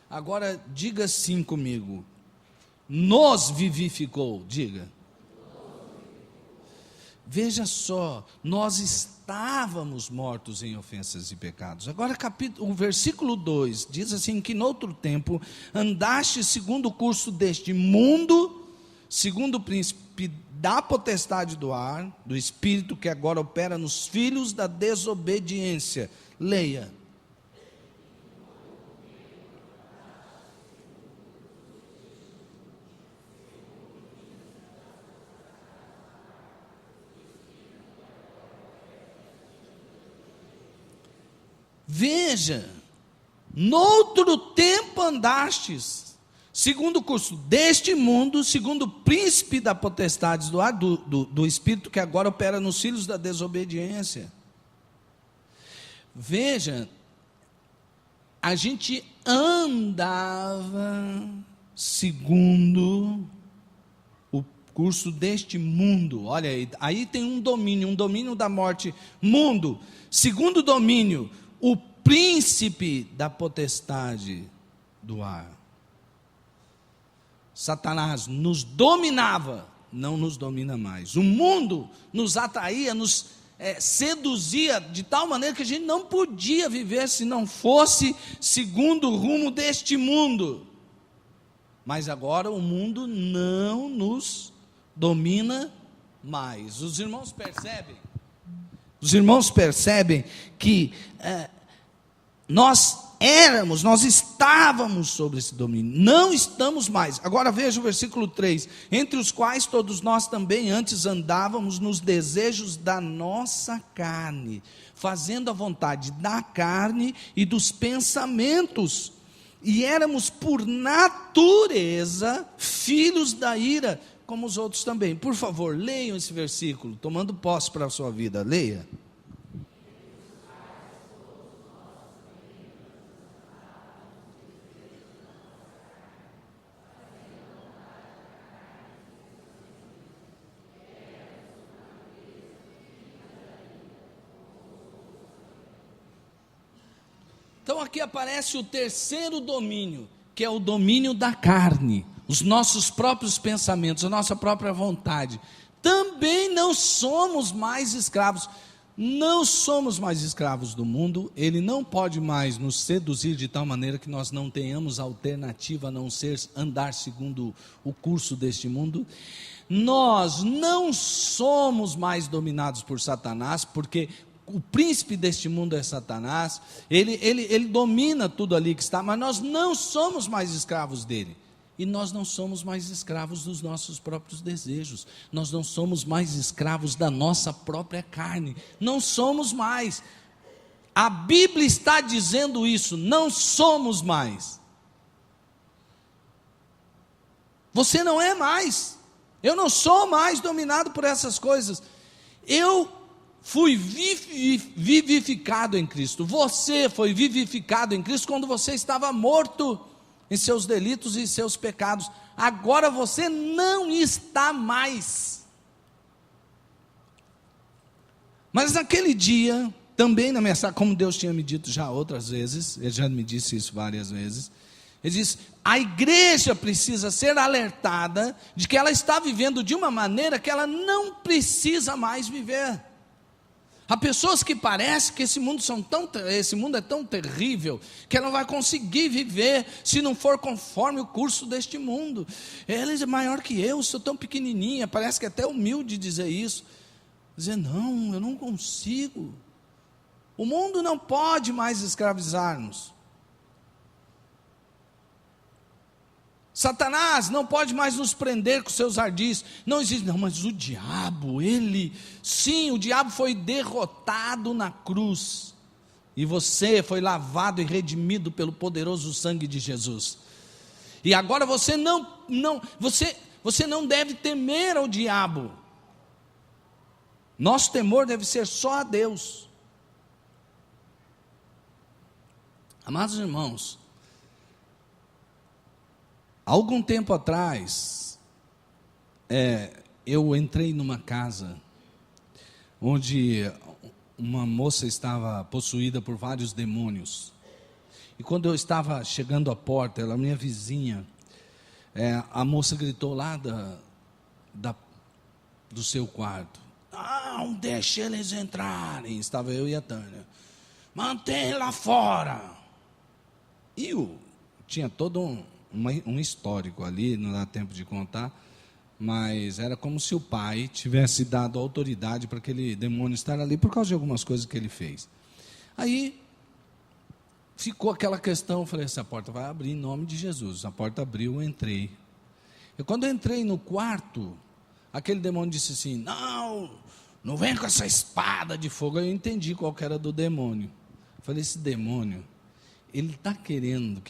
Agora diga assim comigo: nos vivificou. Diga. Veja só, nós estávamos mortos em ofensas e pecados. Agora o versículo 2 diz assim: que noutro tempo andaste segundo o curso deste mundo, segundo o príncipe da potestade do ar, do espírito que agora opera nos filhos da desobediência. Leia. Veja, noutro tempo andastes, segundo o curso deste mundo, segundo o príncipe da potestade do ar, do espírito que agora opera nos filhos da desobediência. Veja, a gente andava segundo o curso deste mundo. Olha aí tem um domínio da morte, mundo. Segundo domínio, o príncipe da potestade do ar. Satanás nos dominava, não nos domina mais. O mundo nos atraía, nos seduzia de tal maneira que a gente não podia viver se não fosse segundo o rumo deste mundo. Mas agora o mundo não nos domina mais. Os irmãos percebem? Os irmãos percebem que nós estávamos sobre esse domínio, não estamos mais. Agora veja o versículo 3: entre os quais todos nós também antes andávamos nos desejos da nossa carne, fazendo a vontade da carne e dos pensamentos, e éramos por natureza filhos da ira, como os outros também. Por favor, leiam esse versículo, tomando posse para a sua vida. Leia. Então aqui aparece o terceiro domínio, que é o domínio da carne, os nossos próprios pensamentos, a nossa própria vontade. Também não somos mais escravos, não somos mais escravos do mundo. Ele não pode mais nos seduzir de tal maneira que nós não tenhamos alternativa a não ser andar segundo o curso deste mundo. nós não somos mais dominados por Satanás, porque o príncipe deste mundo é Satanás, ele domina tudo ali que está, mas nós não somos mais escravos dele. E nós não somos mais escravos dos nossos próprios desejos, nós não somos mais escravos da nossa própria carne, não somos mais. A Bíblia está dizendo isso, não somos mais. Você não é mais, eu não sou mais dominado por essas coisas, eu fui vivificado em Cristo, você foi vivificado em Cristo quando você estava morto em seus delitos e seus pecados, agora você não está mais. Mas naquele dia, também na mensagem, como Deus tinha me dito já outras vezes, Ele já me disse isso várias vezes, Ele disse, a igreja precisa ser alertada de que ela está vivendo de uma maneira que ela não precisa mais viver. Há pessoas que parecem que esse mundo é tão terrível, que ela não vai conseguir viver, se não for conforme o curso deste mundo. Ele é maior que eu sou tão pequenininha, parece que é até humilde dizer isso. Dizer, não, eu não consigo. O mundo não pode mais escravizar-nos. Satanás não pode mais nos prender com seus ardis. Não existe, não, mas o diabo, sim, o diabo foi derrotado na cruz. E você foi lavado e redimido pelo poderoso sangue de Jesus. E agora você não deve temer ao diabo. Nosso temor deve ser só a Deus. Amados irmãos, algum tempo atrás, eu entrei numa casa onde uma moça estava possuída por vários demônios. E quando eu estava chegando à porta, ela, minha vizinha, a moça gritou lá do seu quarto, não deixe eles entrarem. Estava eu e a Tânia, mantém lá fora. E tinha todo um histórico ali, não dá tempo de contar, mas era como se o pai tivesse dado autoridade para aquele demônio estar ali, por causa de algumas coisas que ele fez. Aí, ficou aquela questão, eu falei, essa porta vai abrir em nome de Jesus. A porta abriu, eu entrei. E quando eu entrei no quarto, aquele demônio disse assim, não vem com essa espada de fogo. Eu entendi qual que era do demônio. Eu falei, esse demônio, ele está querendo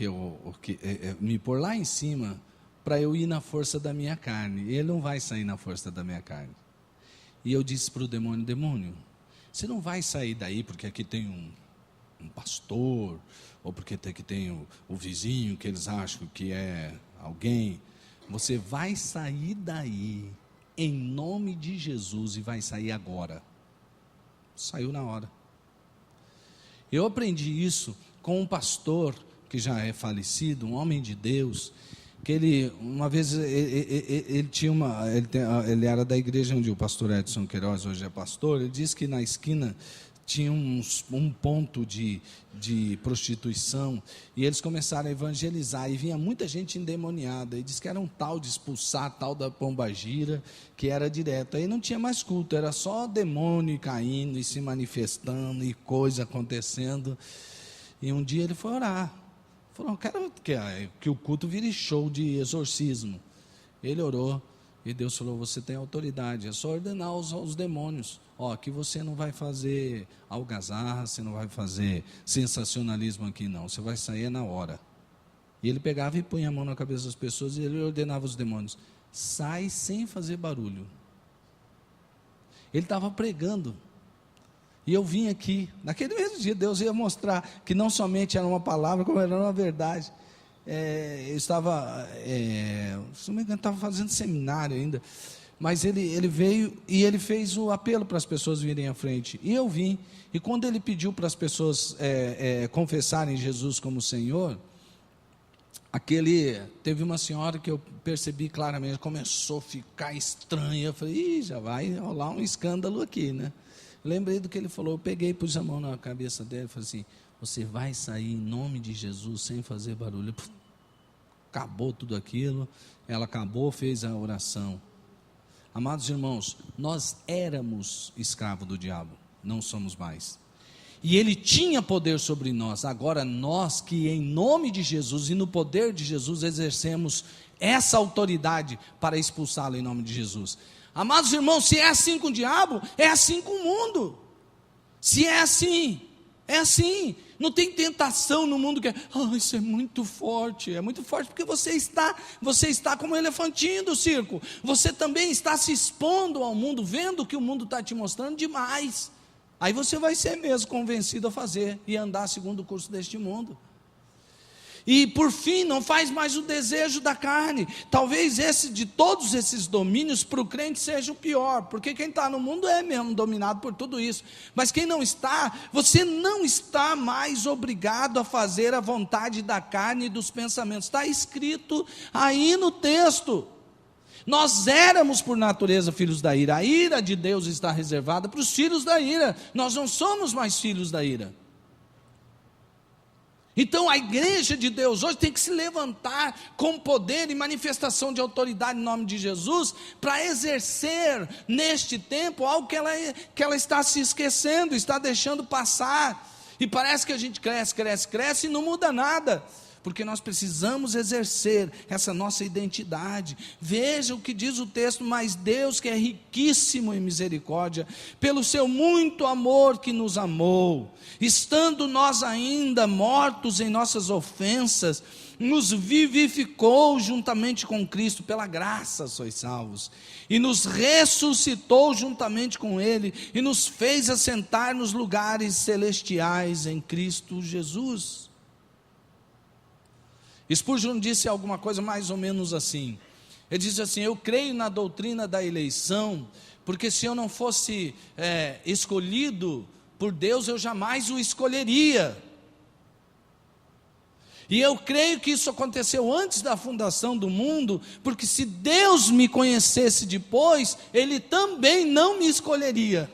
me pôr lá em cima para eu ir na força da minha carne. Ele não vai sair na força da minha carne. E eu disse para o demônio, você não vai sair daí porque aqui tem um pastor, ou porque aqui tem o vizinho que eles acham que é alguém. Você vai sair daí em nome de Jesus e vai sair agora. Saiu na hora. Eu aprendi isso com um pastor que já é falecido, um homem de Deus, que uma vez ele era da igreja onde o pastor Edson Queiroz hoje é pastor. Ele disse que na esquina tinha um ponto de prostituição, e eles começaram a evangelizar, e vinha muita gente endemoniada, e disse que era um tal de expulsar, tal da pombagira, que era direto, aí não tinha mais culto, era só demônio caindo, e se manifestando, e coisa acontecendo. E um dia ele foi orar, falou, quero que o culto vire show de exorcismo. Ele orou, e Deus falou, você tem autoridade, é só ordenar aos demônios, aqui você não vai fazer algazarra, você não vai fazer sensacionalismo aqui não, você vai sair na hora. E ele pegava e punha a mão na cabeça das pessoas, e ele ordenava os demônios, sai sem fazer barulho. Ele estava pregando, e eu vim aqui, naquele mesmo dia, Deus ia mostrar que não somente era uma palavra, como era uma verdade. Eu estava, se não me engano, estava fazendo seminário ainda, mas ele veio e ele fez o apelo para as pessoas virem à frente, e eu vim, e quando ele pediu para as pessoas confessarem Jesus como Senhor, teve uma senhora que eu percebi claramente, começou a ficar estranha, eu falei, já vai rolar um escândalo aqui, né? Lembrei do que ele falou, eu peguei e pus a mão na cabeça dele e falei assim, você vai sair em nome de Jesus sem fazer barulho. Acabou tudo aquilo, ela acabou, fez a oração. Amados irmãos, nós éramos escravos do diabo, não somos mais. E ele tinha poder sobre nós. Agora nós que em nome de Jesus e no poder de Jesus exercemos essa autoridade para expulsá-lo em nome de Jesus. Amados irmãos, se é assim com o diabo, é assim com o mundo. Se é assim, é assim. Não tem tentação no mundo que isso é muito forte. É muito forte porque você está como um elefantinho do circo. Você também está se expondo ao mundo, vendo o que o mundo está te mostrando demais. Aí você vai ser mesmo convencido a fazer e andar segundo o curso deste mundo. E por fim, não faz mais o desejo da carne. Talvez esse de todos esses domínios para o crente seja o pior, porque quem está no mundo é mesmo dominado por tudo isso. Mas quem não está, você não está mais obrigado a fazer a vontade da carne e dos pensamentos. Está escrito aí no texto. Nós éramos por natureza filhos da ira. A ira de Deus está reservada para os filhos da ira. Nós não somos mais filhos da ira. Então a igreja de Deus hoje tem que se levantar com poder e manifestação de autoridade em nome de Jesus, para exercer neste tempo algo que ela está se esquecendo, está deixando passar. E parece que a gente cresce e não muda nada. Porque nós precisamos exercer essa nossa identidade. Veja o que diz o texto: mas Deus, que é riquíssimo em misericórdia, pelo seu muito amor que nos amou, estando nós ainda mortos em nossas ofensas, nos vivificou juntamente com Cristo, pela graça sois salvos, e nos ressuscitou juntamente com Ele, e nos fez assentar nos lugares celestiais em Cristo Jesus. Spurgeon disse alguma coisa mais ou menos assim. Ele disse assim: eu creio na doutrina da eleição, porque se eu não fosse escolhido por Deus, eu jamais o escolheria. E eu creio que isso aconteceu antes da fundação do mundo, porque se Deus me conhecesse depois, Ele também não me escolheria.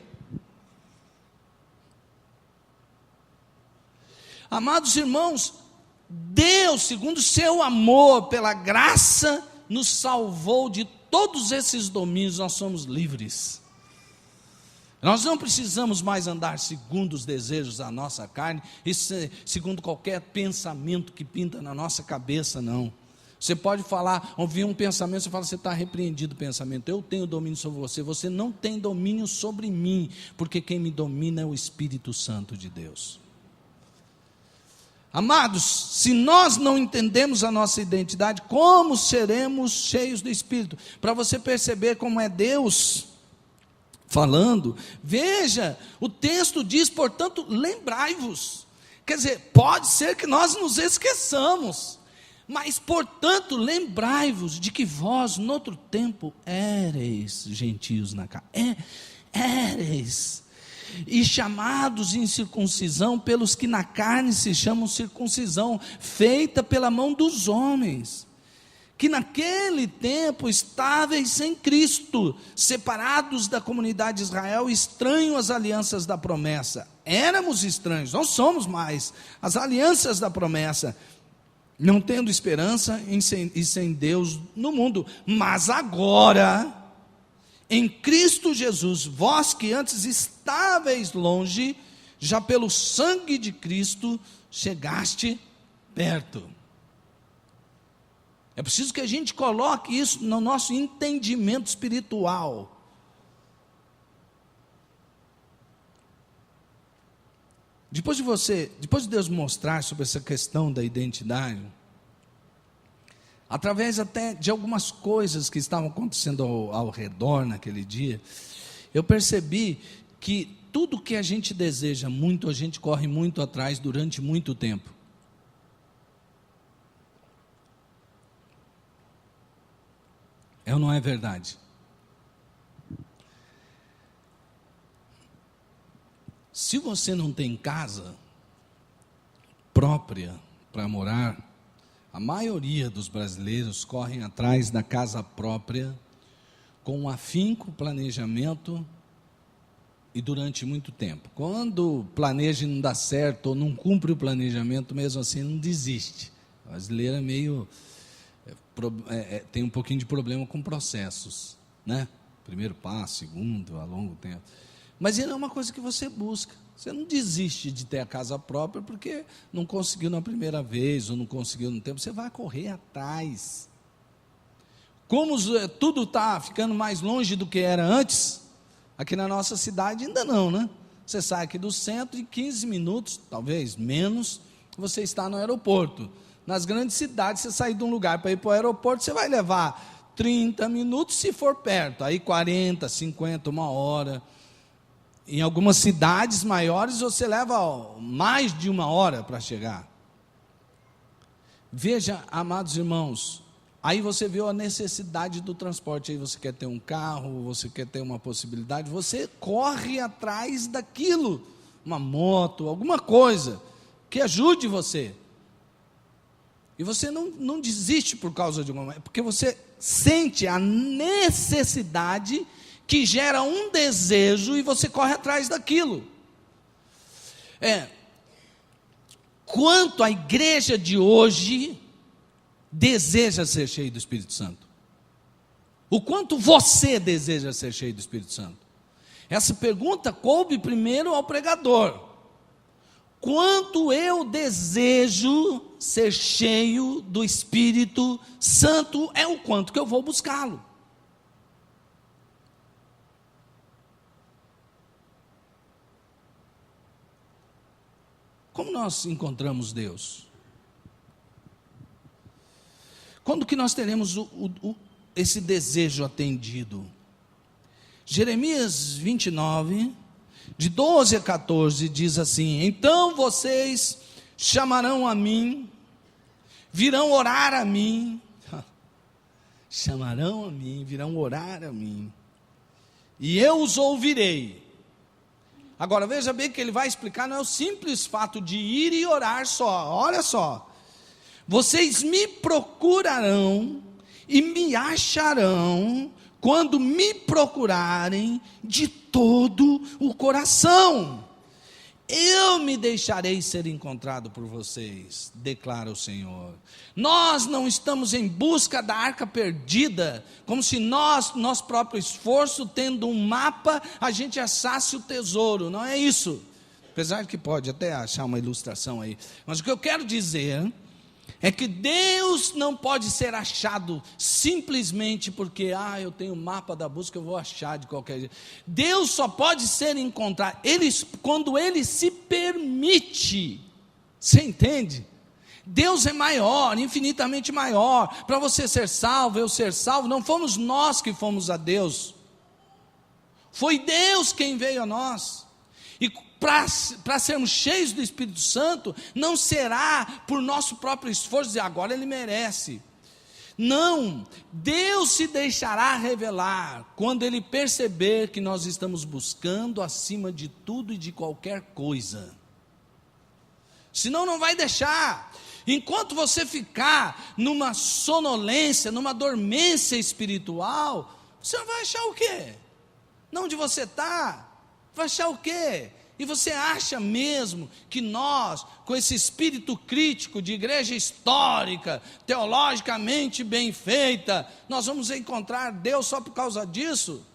Amados irmãos, Deus, segundo o seu amor, pela graça, nos salvou de todos esses domínios. Nós somos livres. Nós não precisamos mais andar segundo os desejos da nossa carne, e segundo qualquer pensamento que pinta na nossa cabeça, não. Você pode ouvir um pensamento, você fala: você está repreendido o pensamento. Eu tenho domínio sobre você. Você não tem domínio sobre mim, porque quem me domina é o Espírito Santo de Deus. Amados, se nós não entendemos a nossa identidade, como seremos cheios do Espírito? Para você perceber como é Deus falando, veja, o texto diz: portanto, lembrai-vos. Quer dizer, pode ser que nós nos esqueçamos, mas portanto, lembrai-vos de que vós, noutro tempo, éreis gentios na carne. Éreis. E chamados em circuncisão pelos que na carne se chamam circuncisão, feita pela mão dos homens, que naquele tempo estáveis sem Cristo, separados da comunidade de Israel, estranhos às alianças da promessa. Éramos estranhos, não somos mais, as alianças da promessa, não tendo esperança e sem Deus no mundo. Mas agora, em Cristo Jesus, vós que antes estáveis longe, já pelo sangue de Cristo chegaste perto. É preciso que a gente coloque isso no nosso entendimento espiritual. Depois de Deus mostrar sobre essa questão da identidade, através até de algumas coisas que estavam acontecendo ao redor naquele dia, eu percebi que tudo que a gente deseja muito, a gente corre muito atrás durante muito tempo. É ou não é verdade? Se você não tem casa própria para morar, a maioria dos brasileiros correm atrás da casa própria com um afinco, planejamento e durante muito tempo. Quando planeja e não dá certo ou não cumpre o planejamento, mesmo assim não desiste. O brasileiro é meio... tem um pouquinho de problema com processos, né? Primeiro passo, segundo, a longo tempo. Mas ele é uma coisa que você busca. Você não desiste de ter a casa própria porque não conseguiu na primeira vez ou não conseguiu no tempo. Você vai correr atrás. Como tudo está ficando mais longe do que era antes, aqui na nossa cidade ainda não, né? Você sai aqui do centro e 15 minutos, talvez menos, você está no aeroporto. Nas grandes cidades, você sair de um lugar para ir para o aeroporto, você vai levar 30 minutos se for perto, aí 40, 50, uma hora. Em algumas cidades maiores, você leva mais de uma hora para chegar. Veja, amados irmãos, aí você vê a necessidade do transporte, aí você quer ter um carro, você quer ter uma possibilidade, você corre atrás daquilo, uma moto, alguma coisa, que ajude você. E você não desiste por causa de uma, porque você sente a necessidade que gera um desejo e você corre atrás daquilo. Quanto a igreja de hoje deseja ser cheio do Espírito Santo? O quanto você deseja ser cheio do Espírito Santo? Essa pergunta coube primeiro ao pregador. Quanto eu desejo ser cheio do Espírito Santo é o quanto que eu vou buscá-lo. Como nós encontramos Deus? Quando que nós teremos esse desejo atendido? Jeremias 29, de 12 a 14, diz assim: então vocês chamarão a mim, virão orar a mim, chamarão a mim, virão orar a mim, e eu os ouvirei. Agora veja bem que ele vai explicar, não é o simples fato de ir e orar só, olha só. Vocês me procurarão e me acharão quando me procurarem de todo o coração. Eu me deixarei ser encontrado por vocês, declara o Senhor. Nós não estamos em busca da arca perdida, como se nosso próprio esforço, tendo um mapa, a gente achasse o tesouro. Não é isso. Apesar que pode até achar uma ilustração aí. Mas o que eu quero dizer é que Deus não pode ser achado simplesmente porque, eu tenho o mapa da busca, eu vou achar de qualquer jeito. Deus só pode ser encontrado quando Ele se permite. Você entende? Deus é maior, infinitamente maior. Para você ser salvo, eu ser salvo, não fomos nós que fomos a Deus. Foi Deus quem veio a nós. E para sermos cheios do Espírito Santo, não será por nosso próprio esforço, e agora Ele merece. Não, Deus se deixará revelar quando Ele perceber que nós estamos buscando acima de tudo e de qualquer coisa. Senão não vai deixar. Enquanto você ficar numa sonolência, numa dormência espiritual, você vai achar o quê? Não onde você está, vai achar o quê? E você acha mesmo que nós, com esse espírito crítico de igreja histórica, teologicamente bem feita, nós vamos encontrar Deus só por causa disso?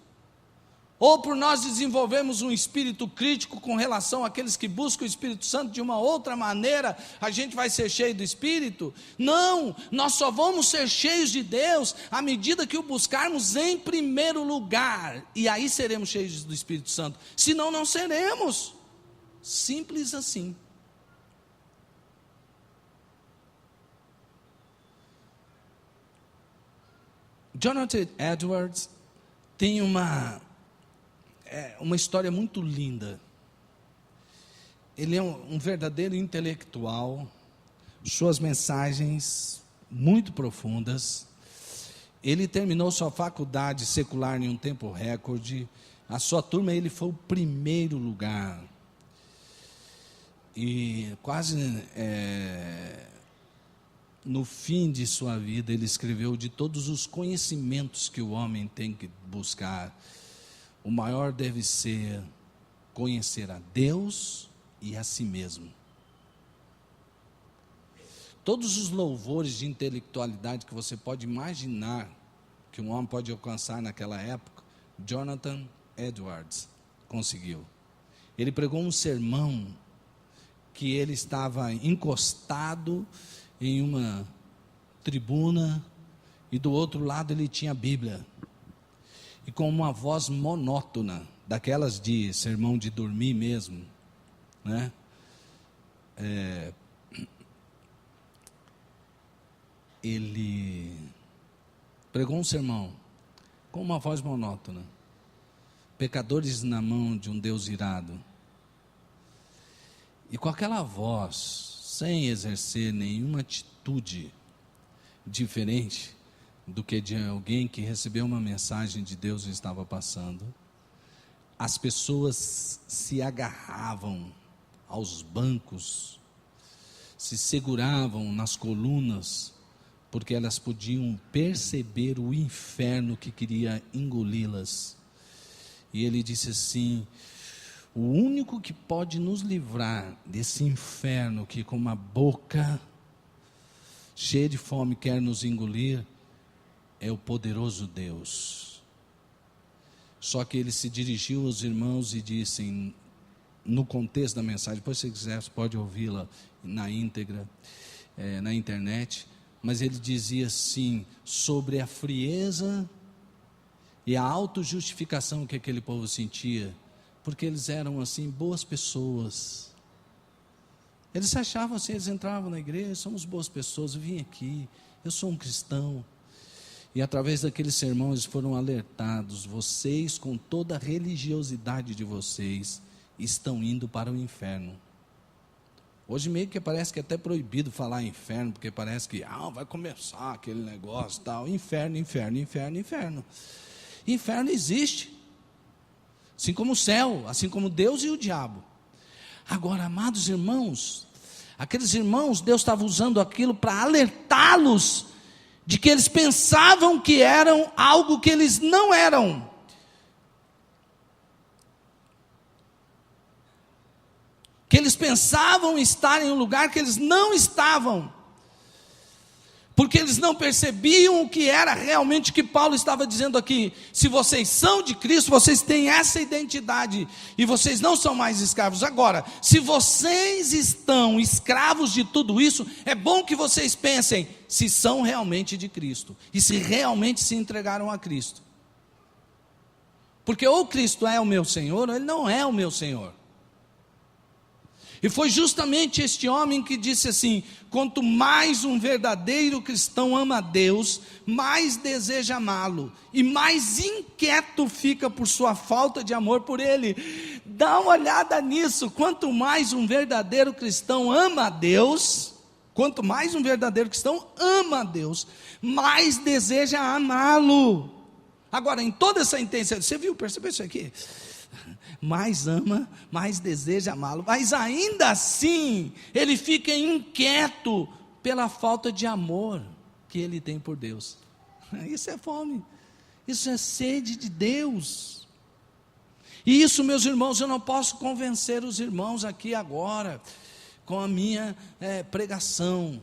Ou por nós desenvolvermos um espírito crítico com relação àqueles que buscam o Espírito Santo de uma outra maneira, a gente vai ser cheio do Espírito? Não, nós só vamos ser cheios de Deus à medida que o buscarmos em primeiro lugar, e aí seremos cheios do Espírito Santo, senão não seremos. Simples assim. Jonathan Edwards tem uma história muito linda. Ele é um verdadeiro intelectual, suas mensagens muito profundas. Ele terminou sua faculdade secular em um tempo recorde. A sua turma, ele foi o primeiro lugar. E quase no fim de sua vida, ele escreveu: de todos os conhecimentos que o homem tem que buscar, o maior deve ser conhecer a Deus e a si mesmo. Todos os louvores de intelectualidade que você pode imaginar que um homem pode alcançar naquela época, Jonathan Edwards conseguiu. Ele pregou um sermão que ele estava encostado em uma tribuna e do outro lado ele tinha a Bíblia. E com uma voz monótona, daquelas de sermão de dormir mesmo, né? Ele pregou um sermão com uma voz monótona. Pecadores na mão de um Deus irado. E com aquela voz, sem exercer nenhuma atitude diferente do que de alguém que recebeu uma mensagem de Deus e estava passando, as pessoas se agarravam aos bancos, se seguravam nas colunas, porque elas podiam perceber o inferno que queria engoli-las. E ele disse assim: o único que pode nos livrar desse inferno que com uma boca cheia de fome quer nos engolir, é o poderoso Deus. Só que ele se dirigiu aos irmãos e disse, no contexto da mensagem, depois se quiser você pode ouvi-la na íntegra, na internet, mas ele dizia assim, sobre a frieza e a autojustificação que aquele povo sentia, porque eles eram assim, boas pessoas. Eles se achavam assim, eles entravam na igreja, somos boas pessoas, eu vim aqui, eu sou um cristão. E através daquele sermão eles foram alertados, vocês com toda a religiosidade de vocês, estão indo para o inferno. Hoje meio que parece que é até proibido falar inferno, porque parece que vai começar aquele negócio tal, inferno, inferno, inferno, inferno. Inferno existe, assim como o céu, assim como Deus e o diabo. Agora, amados irmãos, aqueles irmãos, Deus estava usando aquilo para alertá-los de que eles pensavam que eram algo que eles não eram. Que eles pensavam estar em um lugar que eles não estavam. Porque eles não percebiam o que era realmente que Paulo estava dizendo aqui. Se vocês são de Cristo, vocês têm essa identidade. E vocês não são mais escravos. Agora, se vocês estão escravos de tudo isso, é bom que vocês pensem se são realmente de Cristo. E se realmente se entregaram a Cristo. Porque ou Cristo é o meu Senhor, ou Ele não é o meu Senhor. E foi justamente este homem que disse assim, quanto mais um verdadeiro cristão ama a Deus, mais deseja amá-lo, e mais inquieto fica por sua falta de amor por Ele. Dá uma olhada nisso, quanto mais um verdadeiro cristão ama a Deus, quanto mais um verdadeiro cristão ama a Deus, mais deseja amá-lo. Agora, em toda essa intensidade, você viu, percebeu isso aqui? Mais ama, mais deseja amá-lo, mas ainda assim, ele fica inquieto pela falta de amor que ele tem por Deus. Isso é fome, isso é sede de Deus. E isso, meus irmãos, eu não posso convencer os irmãos aqui agora, com a minha pregação,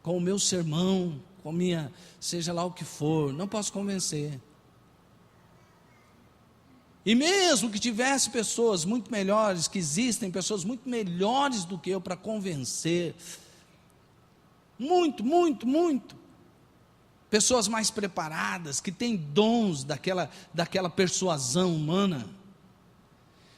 com o meu sermão, com a minha, seja lá o que for, não posso convencer. E mesmo que tivesse pessoas muito melhores, que existem pessoas muito melhores do que eu para convencer, muito, pessoas mais preparadas, que têm dons daquela persuasão humana,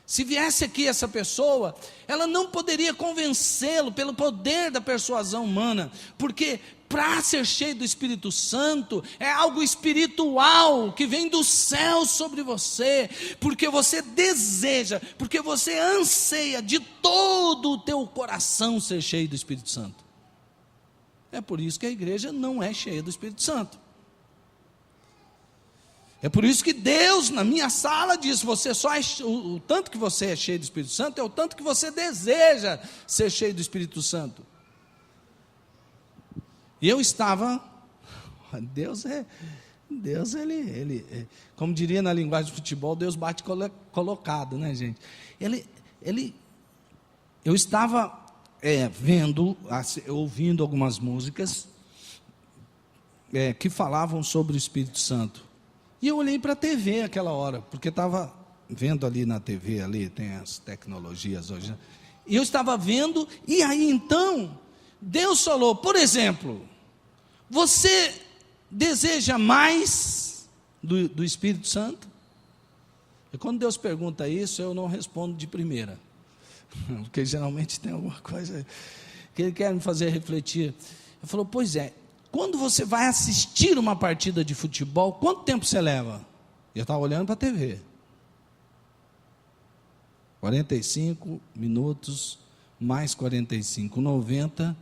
se viesse aqui essa pessoa, ela não poderia convencê-lo pelo poder da persuasão humana, porque para ser cheio do Espírito Santo, é algo espiritual, que vem do céu sobre você, porque você deseja, porque você anseia de todo o teu coração ser cheio do Espírito Santo. É por isso que a igreja não é cheia do Espírito Santo. É por isso que Deus, na minha sala, diz, você só o tanto que você é cheio do Espírito Santo, é o tanto que você deseja ser cheio do Espírito Santo. E eu estava, Deus, ele, como diria na linguagem de futebol, Deus bate colocado, né, gente? Eu estava ouvindo algumas músicas que falavam sobre o Espírito Santo. E eu olhei para a TV aquela hora, porque estava vendo ali na TV, ali tem as tecnologias hoje, né? E eu estava vendo, e aí então, Deus falou, por exemplo, você deseja mais do Espírito Santo? E quando Deus pergunta isso, eu não respondo de primeira, porque geralmente tem alguma coisa que Ele quer me fazer refletir. Ele falou, pois é, quando você vai assistir uma partida de futebol, quanto tempo você leva? Eu estava olhando para a TV. 45 minutos, mais 45, 90,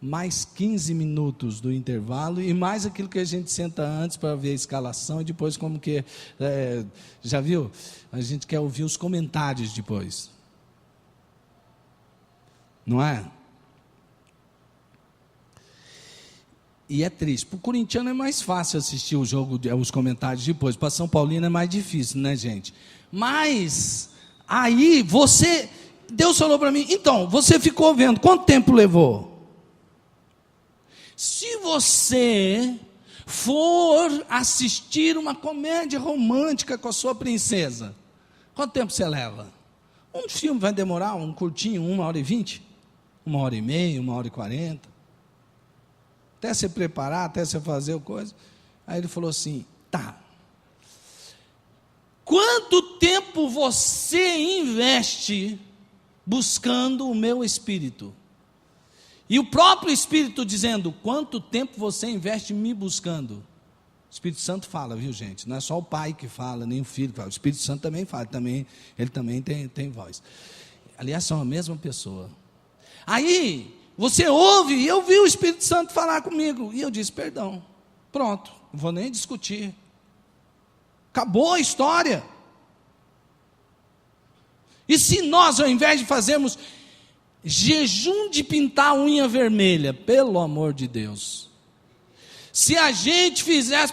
mais 15 minutos do intervalo, e mais aquilo que a gente senta antes para ver a escalação, e depois como que, já viu? A gente quer ouvir os comentários depois. Não é? E é triste. Para o corintiano é mais fácil assistir o jogo, os comentários depois. Para São Paulino é mais difícil, né, gente? Mas, aí, Deus falou para mim, então, você ficou vendo, quanto tempo levou? Se você for assistir uma comédia romântica com a sua princesa, quanto tempo você leva? Um filme vai demorar, um curtinho, 1h20, 1h30, 1h40. Até você preparar, até você fazer a coisa. Aí ele falou assim, tá. Quanto tempo você investe buscando o meu Espírito? E o próprio Espírito dizendo, quanto tempo você investe me buscando? O Espírito Santo fala, viu, gente? Não é só o Pai que fala, nem o Filho que fala. O Espírito Santo também fala, ele também tem voz. Aliás, são a mesma pessoa. Aí, você ouve, e eu vi o Espírito Santo falar comigo. E eu disse, perdão, pronto, não vou nem discutir. Acabou a história. E se nós, ao invés de fazermos jejum de pintar a unha vermelha, pelo amor de Deus, se a gente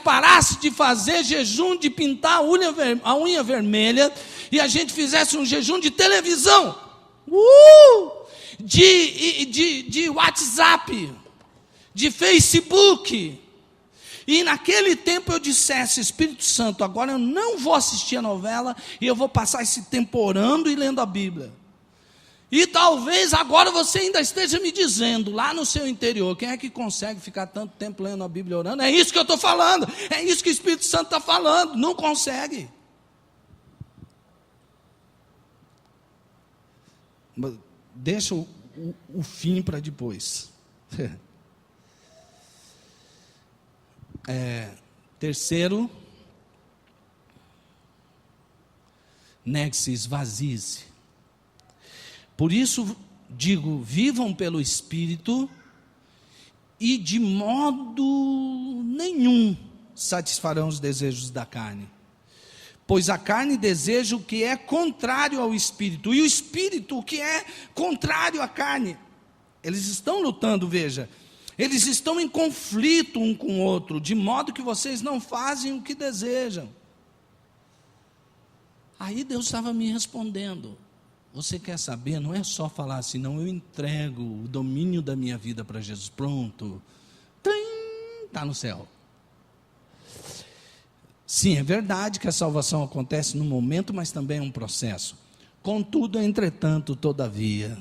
parasse de fazer jejum de pintar a unha vermelha, e a gente fizesse um jejum de televisão, de WhatsApp, de Facebook, e naquele tempo eu dissesse, Espírito Santo, agora eu não vou assistir a novela, e eu vou passar esse tempo orando e lendo a Bíblia. E talvez agora você ainda esteja me dizendo, lá no seu interior, quem é que consegue ficar tanto tempo lendo a Bíblia e orando? É isso que eu estou falando, é isso que o Espírito Santo está falando, não consegue. Deixa o fim para depois. Terceiro, negue-se, esvazie-se. Por isso digo, vivam pelo Espírito e de modo nenhum satisfarão os desejos da carne. Pois a carne deseja o que é contrário ao Espírito, e o Espírito o que é contrário à carne. Eles estão lutando, veja, eles estão em conflito um com o outro, de modo que vocês não fazem o que desejam. Aí Deus estava me respondendo, você quer saber, não é só falar assim, não, eu entrego o domínio da minha vida para Jesus, pronto, está no céu. Sim, é verdade que a salvação acontece no momento, mas também é um processo. Contudo, entretanto, todavia,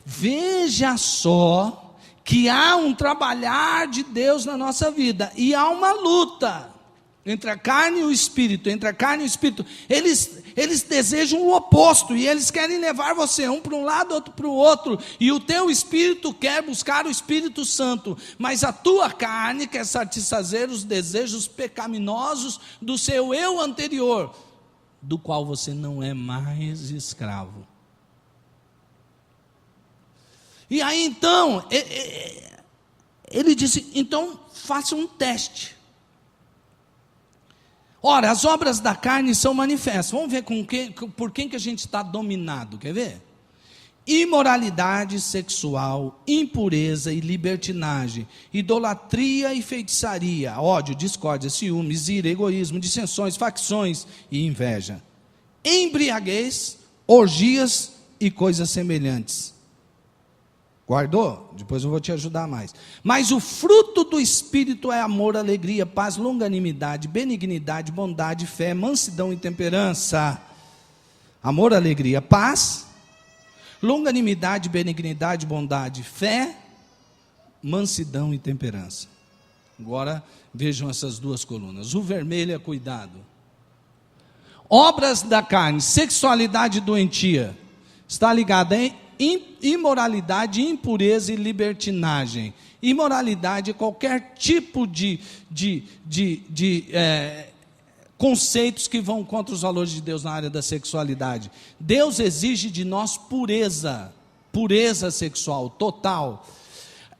veja só que há um trabalhar de Deus na nossa vida, e há uma luta entre a carne e o Espírito, eles desejam o oposto, e eles querem levar você, um para um lado, outro para o outro, e o teu Espírito quer buscar o Espírito Santo, mas a tua carne quer satisfazer os desejos pecaminosos do seu eu anterior, do qual você não é mais escravo. E aí então, ele disse, então faça um teste. Ora, as obras da carne são manifestas. Vamos ver por quem que a gente está dominado, quer ver? Imoralidade sexual, impureza e libertinagem, idolatria e feitiçaria, ódio, discórdia, ciúmes, ira, egoísmo, dissensões, facções e inveja, embriaguez, orgias e coisas semelhantes. Guardou? Depois eu vou te ajudar mais. Mas o fruto do Espírito é amor, alegria, paz, longanimidade, benignidade, bondade, fé, mansidão e temperança. Amor, alegria, paz, longanimidade, benignidade, bondade, fé, mansidão e temperança. Agora vejam essas duas colunas. O vermelho é cuidado. Obras da carne, sexualidade doentia, está ligada em imoralidade, impureza e libertinagem. Imoralidade é qualquer tipo de conceitos que vão contra os valores de Deus na área da sexualidade. Deus exige de nós pureza sexual, total.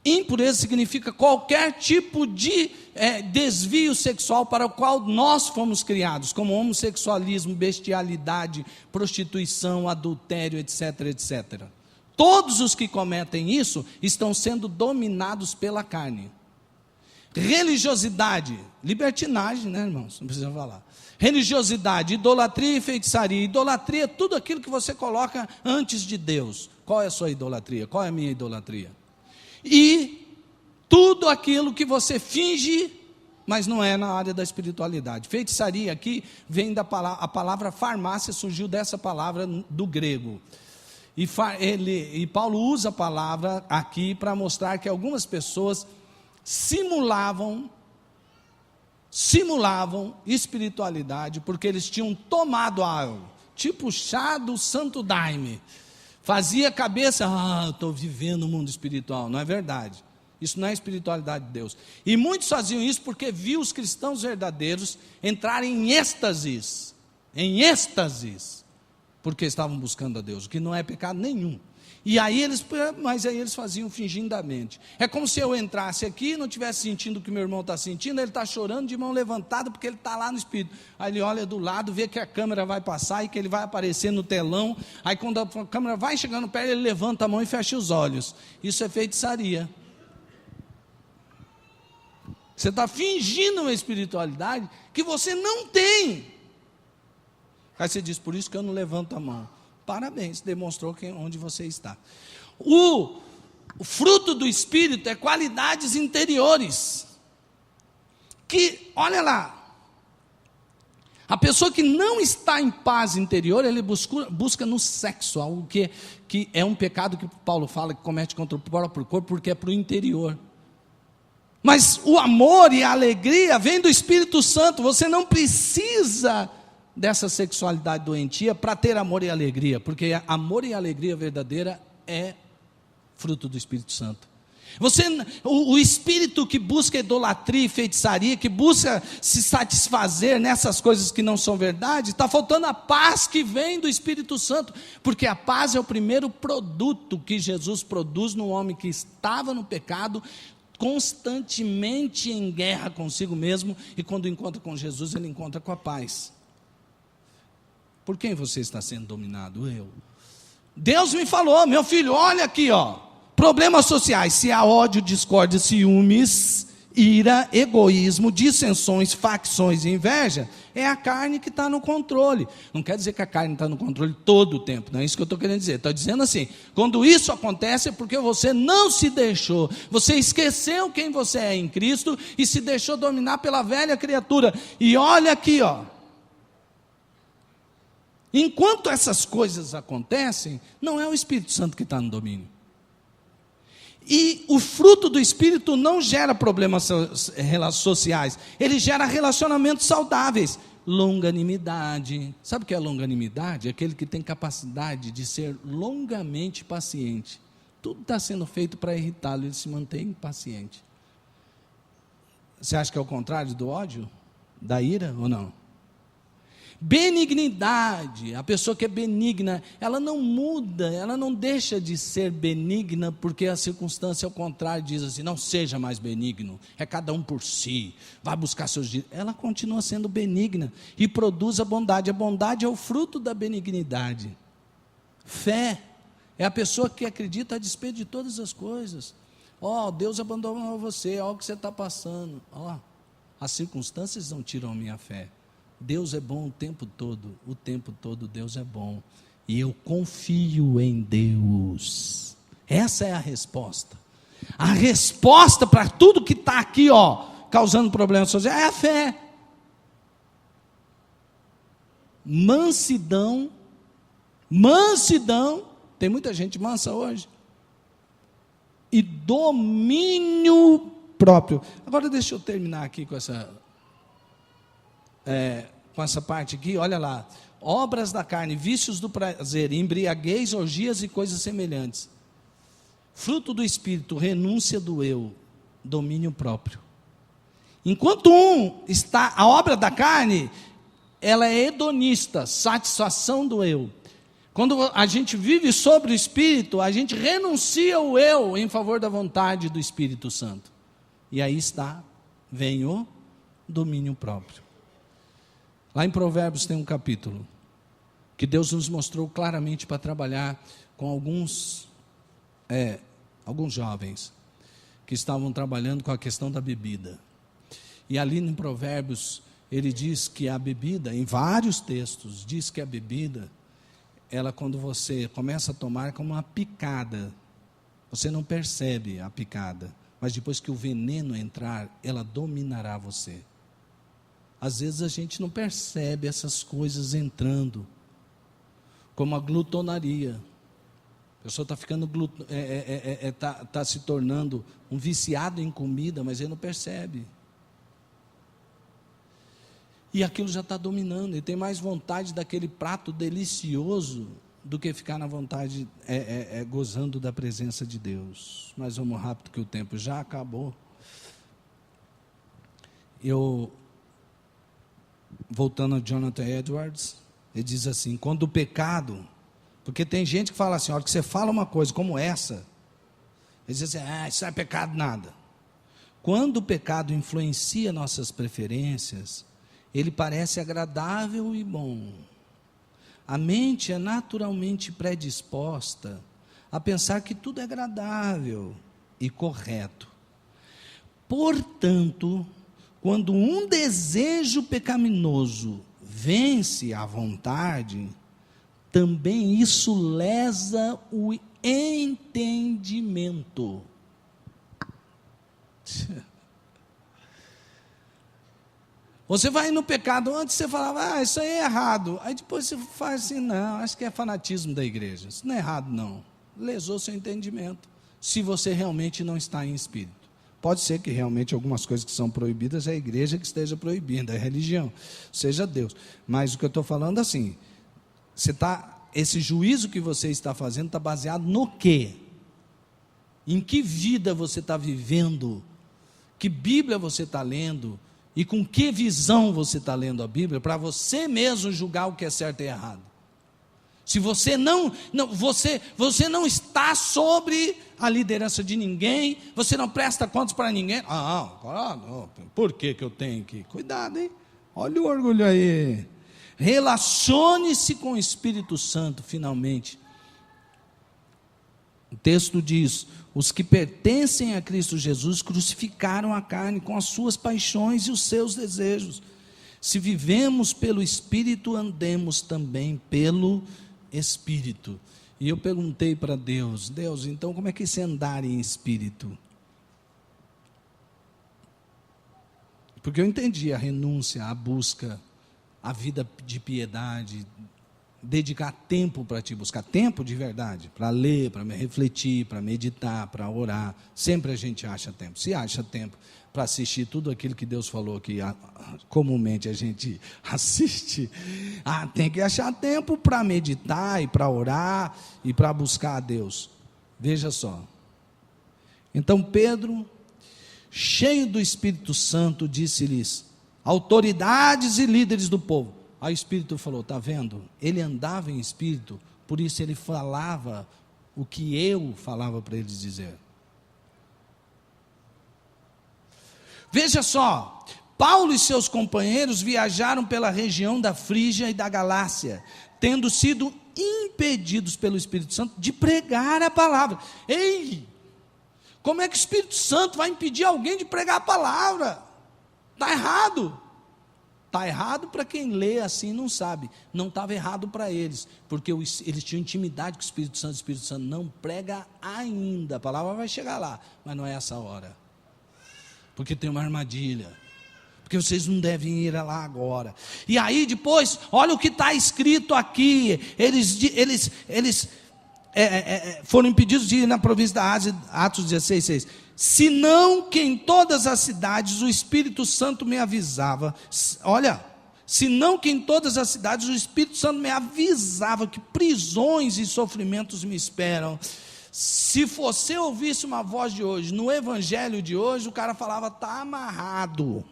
Impureza significa qualquer tipo de desvio sexual para o qual nós fomos criados, como homossexualismo, bestialidade, prostituição, adultério, etc, etc. Todos os que cometem isso estão sendo dominados pela carne. Religiosidade, libertinagem, né, irmãos? Não precisa falar. Religiosidade, idolatria e feitiçaria. Idolatria é tudo aquilo que você coloca antes de Deus. Qual é a sua idolatria? Qual é a minha idolatria? E tudo aquilo que você finge, mas não é na área da espiritualidade. Feitiçaria aqui vem a palavra farmácia, surgiu dessa palavra do grego. E Paulo usa a palavra aqui para mostrar que algumas pessoas simulavam espiritualidade, porque eles tinham tomado algo, tipo chá do santo daime. Fazia a cabeça, eu estou vivendo o mundo espiritual. Não é verdade. Isso não é espiritualidade de Deus. E muitos faziam isso porque viam os cristãos verdadeiros entrarem em êxtases, porque estavam buscando a Deus, o que não é pecado nenhum. Mas aí eles faziam fingidamente. É como se eu entrasse aqui e não estivesse sentindo o que meu irmão está sentindo, ele está chorando de mão levantada porque ele está lá no espírito. Aí ele olha do lado, vê que a câmera vai passar e que ele vai aparecer no telão. Aí quando a câmera vai chegando perto, ele levanta a mão e fecha os olhos. Isso é feitiçaria. Você está fingindo uma espiritualidade que você não tem. Aí você diz, por isso que eu não levanto a mão. Parabéns, demonstrou onde você está. O fruto do Espírito é qualidades interiores. Que, olha lá, a pessoa que não está em paz interior, ele busca no sexo, algo que é um pecado que Paulo fala que comete contra o próprio corpo, porque é para o interior. Mas o amor e a alegria vem do Espírito Santo. Você não precisa dessa sexualidade doentia para ter amor e alegria, porque amor e alegria verdadeira é fruto do Espírito Santo. O espírito que busca idolatria e feitiçaria, que busca se satisfazer nessas coisas que não são verdade, está faltando a paz que vem do Espírito Santo, porque a paz é o primeiro produto que Jesus produz no homem que estava no pecado, constantemente em guerra consigo mesmo, e quando encontra com Jesus, ele encontra com a paz. Por quem você está sendo dominado? Eu. Deus me falou, meu filho, olha aqui, problemas sociais, se há ódio, discórdia, ciúmes, ira, egoísmo, dissensões, facções e inveja, é a carne que está no controle. Não quer dizer que a carne está no controle todo o tempo, não é isso que eu estou querendo dizer. Estou dizendo assim, quando isso acontece é porque você não se deixou, você esqueceu quem você é em Cristo e se deixou dominar pela velha criatura. E olha aqui, enquanto essas coisas acontecem, não é o Espírito Santo que está no domínio. E o fruto do Espírito não gera problemas sociais, ele gera relacionamentos saudáveis. Longanimidade. Sabe o que é longanimidade? É aquele que tem capacidade de ser longamente paciente. Tudo está sendo feito para irritá-lo, ele se mantém paciente. Você acha que é o contrário do ódio? Da ira ou não? Benignidade, a pessoa que é benigna, ela não muda, ela não deixa de ser benigna, porque a circunstância ao contrário diz assim, não seja mais benigno, é cada um por si, vai buscar seus direitos. Ela continua sendo benigna e produz a bondade é o fruto da benignidade. Fé, é a pessoa que acredita a despeito de todas as coisas. Deus abandonou você, olha o que você está passando, as circunstâncias não tiram a minha fé. Deus é bom o tempo todo Deus é bom, e eu confio em Deus, Essa é a resposta. A resposta para tudo que está aqui, causando problemas sociais, é a fé. Mansidão, tem muita gente mansa hoje, e domínio próprio. Agora deixa eu terminar aqui com essa parte aqui, olha lá. Obras da carne, vícios do prazer, embriaguez, orgias e coisas semelhantes. Fruto do Espírito, renúncia do eu, domínio próprio. Enquanto a obra da carne, ela é hedonista, satisfação do eu. Quando a gente vive sobre o Espírito, a gente renuncia o eu em favor da vontade do Espírito Santo. E aí vem o domínio próprio. Lá em Provérbios tem um capítulo que Deus nos mostrou claramente para trabalhar com alguns jovens que estavam trabalhando com a questão da bebida. E ali em Provérbios, ele diz que a bebida, em vários textos, diz que a bebida, ela quando você começa a tomar, é como uma picada. Você não percebe a picada, mas depois que o veneno entrar, ela dominará você. Às vezes a gente não percebe essas coisas entrando, como a glutonaria. A pessoa está ficando tá se tornando um viciado em comida, mas ele não percebe. E aquilo já está dominando, ele tem mais vontade daquele prato delicioso do que ficar na vontade, gozando da presença de Deus. Mas vamos rápido que o tempo já acabou. Voltando a Jonathan Edwards, ele diz assim, quando o pecado, porque tem gente que fala assim, a hora que você fala uma coisa como essa, ele diz assim, isso não é pecado nada. Quando o pecado influencia nossas preferências, ele parece agradável e bom. A mente é naturalmente predisposta a pensar que tudo é agradável e correto. Portanto, quando um desejo pecaminoso vence a vontade, também isso lesa o entendimento. Você vai no pecado, antes você falava, isso aí é errado. Aí depois você faz assim, não, acho que é fanatismo da igreja. Isso não é errado, não. Lesou seu entendimento, se você realmente não está em espírito. Pode ser que realmente algumas coisas que são proibidas é a igreja que esteja proibindo, é a religião, seja Deus. Mas o que eu estou falando assim, esse juízo que você está fazendo está baseado no quê? Em que vida você está vivendo? Que Bíblia você está lendo? E com que visão você está lendo a Bíblia? Para você mesmo julgar o que é certo e errado. Se você você não está sobre a liderança de ninguém, você não presta contas para ninguém. Por que eu tenho que? Cuidado, hein? Olha o orgulho aí. Relacione-se com o Espírito Santo, finalmente. O texto diz, os que pertencem a Cristo Jesus crucificaram a carne com as suas paixões e os seus desejos. Se vivemos pelo Espírito, andemos também pelo Espírito. E eu perguntei para Deus, então como é que esse andar em Espírito? Porque eu entendi a renúncia, a busca, a vida de piedade, dedicar tempo para te buscar, tempo de verdade, para ler, para refletir, para meditar, para orar. Sempre a gente acha tempo. Se acha tempo para assistir tudo aquilo que Deus falou que comumente a gente assiste, tem que achar tempo para meditar e para orar e para buscar a Deus. Veja só. Então Pedro, cheio do Espírito Santo, disse-lhes, autoridades e líderes do povo. Aí o Espírito falou, está vendo? Ele andava em Espírito, por isso ele falava o que eu falava para eles dizer. Veja só, Paulo e seus companheiros viajaram pela região da Frígia e da Galácia, tendo sido impedidos pelo Espírito Santo de pregar a palavra. Ei, como é que o Espírito Santo vai impedir alguém de pregar a palavra? Está errado. Está errado para quem lê assim não sabe. Não estava errado para eles, porque eles tinham intimidade com o Espírito Santo. O Espírito Santo não prega ainda. A palavra vai chegar lá, mas não é essa hora. Porque tem uma armadilha. Porque vocês não devem ir lá agora. E aí depois, olha o que está escrito aqui. Eles foram impedidos de ir na província da Ásia, Atos 16:6. Senão que em todas as cidades o Espírito Santo me avisava. Olha, senão que em todas as cidades o Espírito Santo me avisava que prisões e sofrimentos me esperam. Se você ouvisse uma voz de hoje, no evangelho de hoje, o cara falava, está amarrado.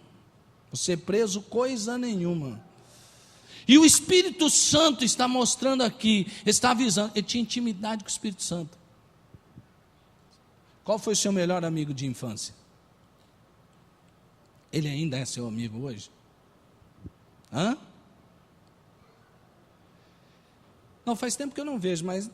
Você preso coisa nenhuma. E o Espírito Santo está mostrando aqui, está avisando, ele tinha intimidade com o Espírito Santo. Qual foi o seu melhor amigo de infância? Ele ainda é seu amigo hoje? Hã? Não, faz tempo que eu não vejo, mas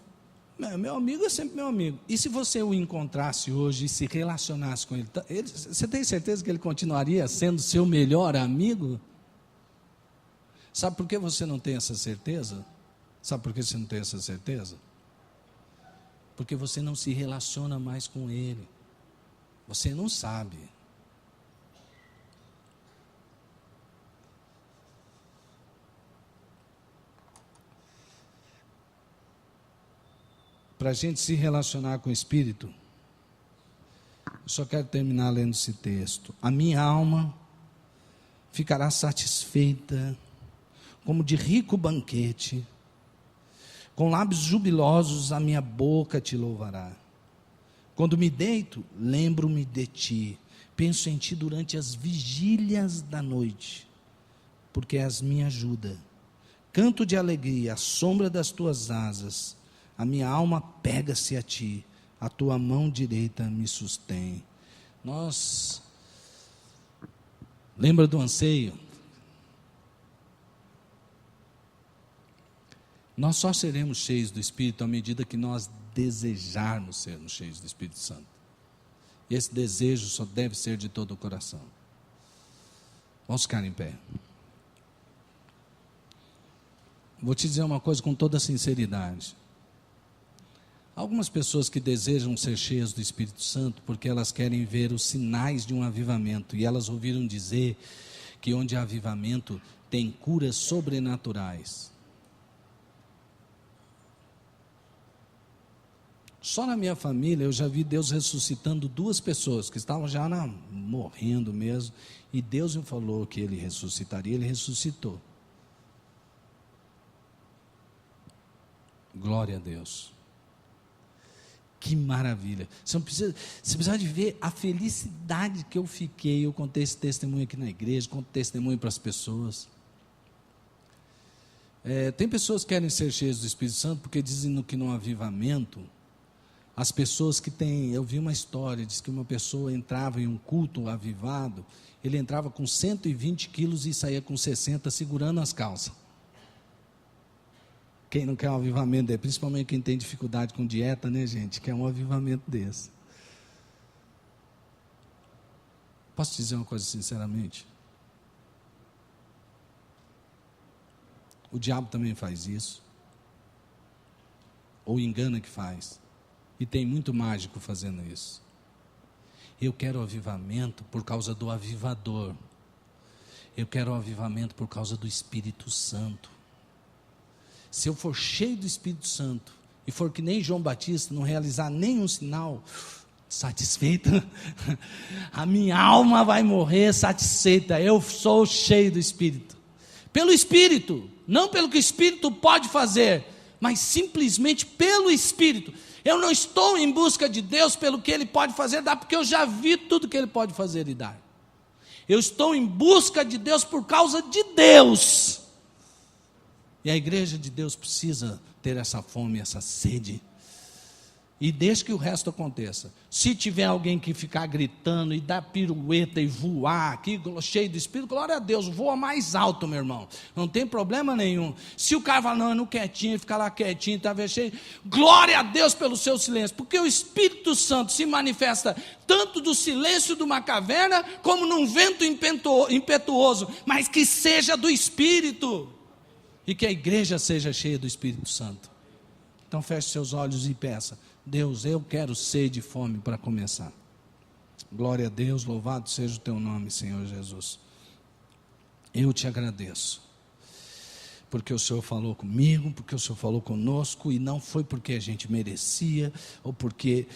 meu amigo é sempre meu amigo. E se você o encontrasse hoje e se relacionasse com ele, você tem certeza que ele continuaria sendo seu melhor amigo? Sabe por que você não tem essa certeza? Sabe por que você não tem essa certeza? Porque você não se relaciona mais com ele. Você não sabe. Para a gente se relacionar com o Espírito, eu só quero terminar lendo esse texto. A minha alma ficará satisfeita, como de rico banquete, com lábios jubilosos a minha boca te louvará. Quando me deito, lembro-me de ti, penso em ti durante as vigílias da noite, porque és minha ajuda. Canto de alegria à sombra das tuas asas, a minha alma pega-se a ti, a tua mão direita me sustém. Lembra do anseio? Nós só seremos cheios do Espírito à medida que nós desejarmos sermos cheios do Espírito Santo. E esse desejo só deve ser de todo o coração. Vamos ficar em pé. Vou te dizer uma coisa com toda sinceridade. Algumas pessoas que desejam ser cheias do Espírito Santo porque elas querem ver os sinais de um avivamento. E elas ouviram dizer que onde há avivamento tem curas sobrenaturais. Só na minha família eu já vi Deus ressuscitando 2 pessoas que estavam já morrendo mesmo. E Deus me falou que Ele ressuscitaria, Ele ressuscitou. Glória a Deus. Que maravilha. Você precisa de ver a felicidade que eu fiquei. Eu contei esse testemunho aqui na igreja, conto testemunho para as pessoas. Tem pessoas que querem ser cheias do Espírito Santo porque dizem que no avivamento, as pessoas que têm, eu vi uma história, diz que uma pessoa entrava em um culto avivado, ele entrava com 120 quilos e saía com 60 segurando as calças. Quem não quer um avivamento, principalmente quem tem dificuldade com dieta, né, gente? Quer um avivamento desse. Posso dizer uma coisa sinceramente? O diabo também faz isso. Ou engana que faz. E tem muito mágico fazendo isso. Eu quero o avivamento por causa do avivador. Eu quero o avivamento por causa do Espírito Santo. Se eu for cheio do Espírito Santo e for que nem João Batista, não realizar nenhum sinal, satisfeita, a minha alma vai morrer satisfeita. Eu sou cheio do Espírito. Pelo Espírito, não pelo que o Espírito pode fazer, mas simplesmente pelo Espírito. Eu não estou em busca de Deus pelo que Ele pode fazer e dar, porque eu já vi tudo que Ele pode fazer e dar. Eu estou em busca de Deus por causa de Deus. E a igreja de Deus precisa ter essa fome, essa sede. e deixe que o resto aconteça. Se tiver alguém que ficar gritando e dar pirueta e voar aqui, cheio do Espírito, glória a Deus, voa mais alto, meu irmão, não tem problema nenhum. Se o cara falar, não, eu não quietinho, ficar lá quietinho, está cheio, glória a Deus pelo seu silêncio, porque o Espírito Santo se manifesta tanto do silêncio de uma caverna, como num vento impetuoso, mas que seja do Espírito, e que a igreja seja cheia do Espírito Santo. Então feche seus olhos e peça: Deus, eu quero sede e fome para começar. Glória a Deus, louvado seja o teu nome, Senhor Jesus. Eu te agradeço, porque o Senhor falou comigo, porque o Senhor falou conosco, e não foi porque a gente merecia, ou porque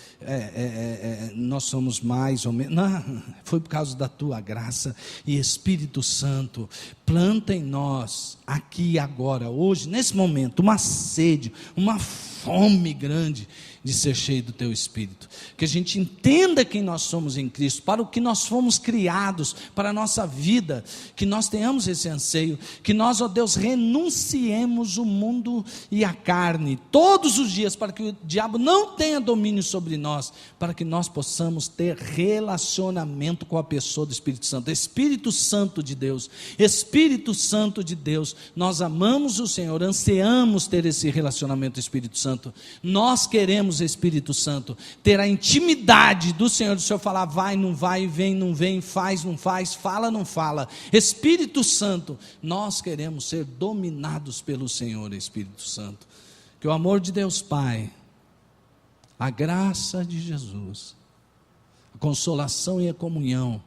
nós somos mais ou menos, não, foi por causa da tua graça. E Espírito Santo, planta em nós, aqui e agora, hoje, nesse momento, uma sede, uma fome grande de ser cheio do teu Espírito, que a gente entenda quem nós somos em Cristo, para o que nós fomos criados, para a nossa vida, que nós tenhamos esse anseio, que nós, ó Deus, renunciemos o mundo e a carne, todos os dias, para que o diabo não tenha domínio sobre nós, para que nós possamos ter relacionamento com a pessoa do Espírito Santo. Espírito Santo de Deus, Espírito Santo de Deus, nós amamos o Senhor, ansiamos ter esse relacionamento, Espírito Santo, nós queremos, Espírito Santo, ter a intimidade do Senhor, do Senhor falar, vai, não vai, vem, não vem, faz, não faz, fala, não fala. Espírito Santo, nós queremos ser dominados pelo Senhor, Espírito Santo. Que o amor de Deus Pai, a graça de Jesus, a consolação e a comunhão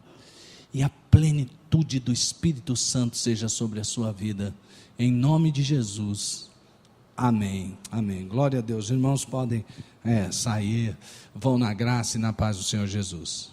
e a plenitude do Espírito Santo seja sobre a sua vida, em nome de Jesus. Amém, amém. Glória a Deus. Irmãos podem sair, vão na graça e na paz do Senhor Jesus.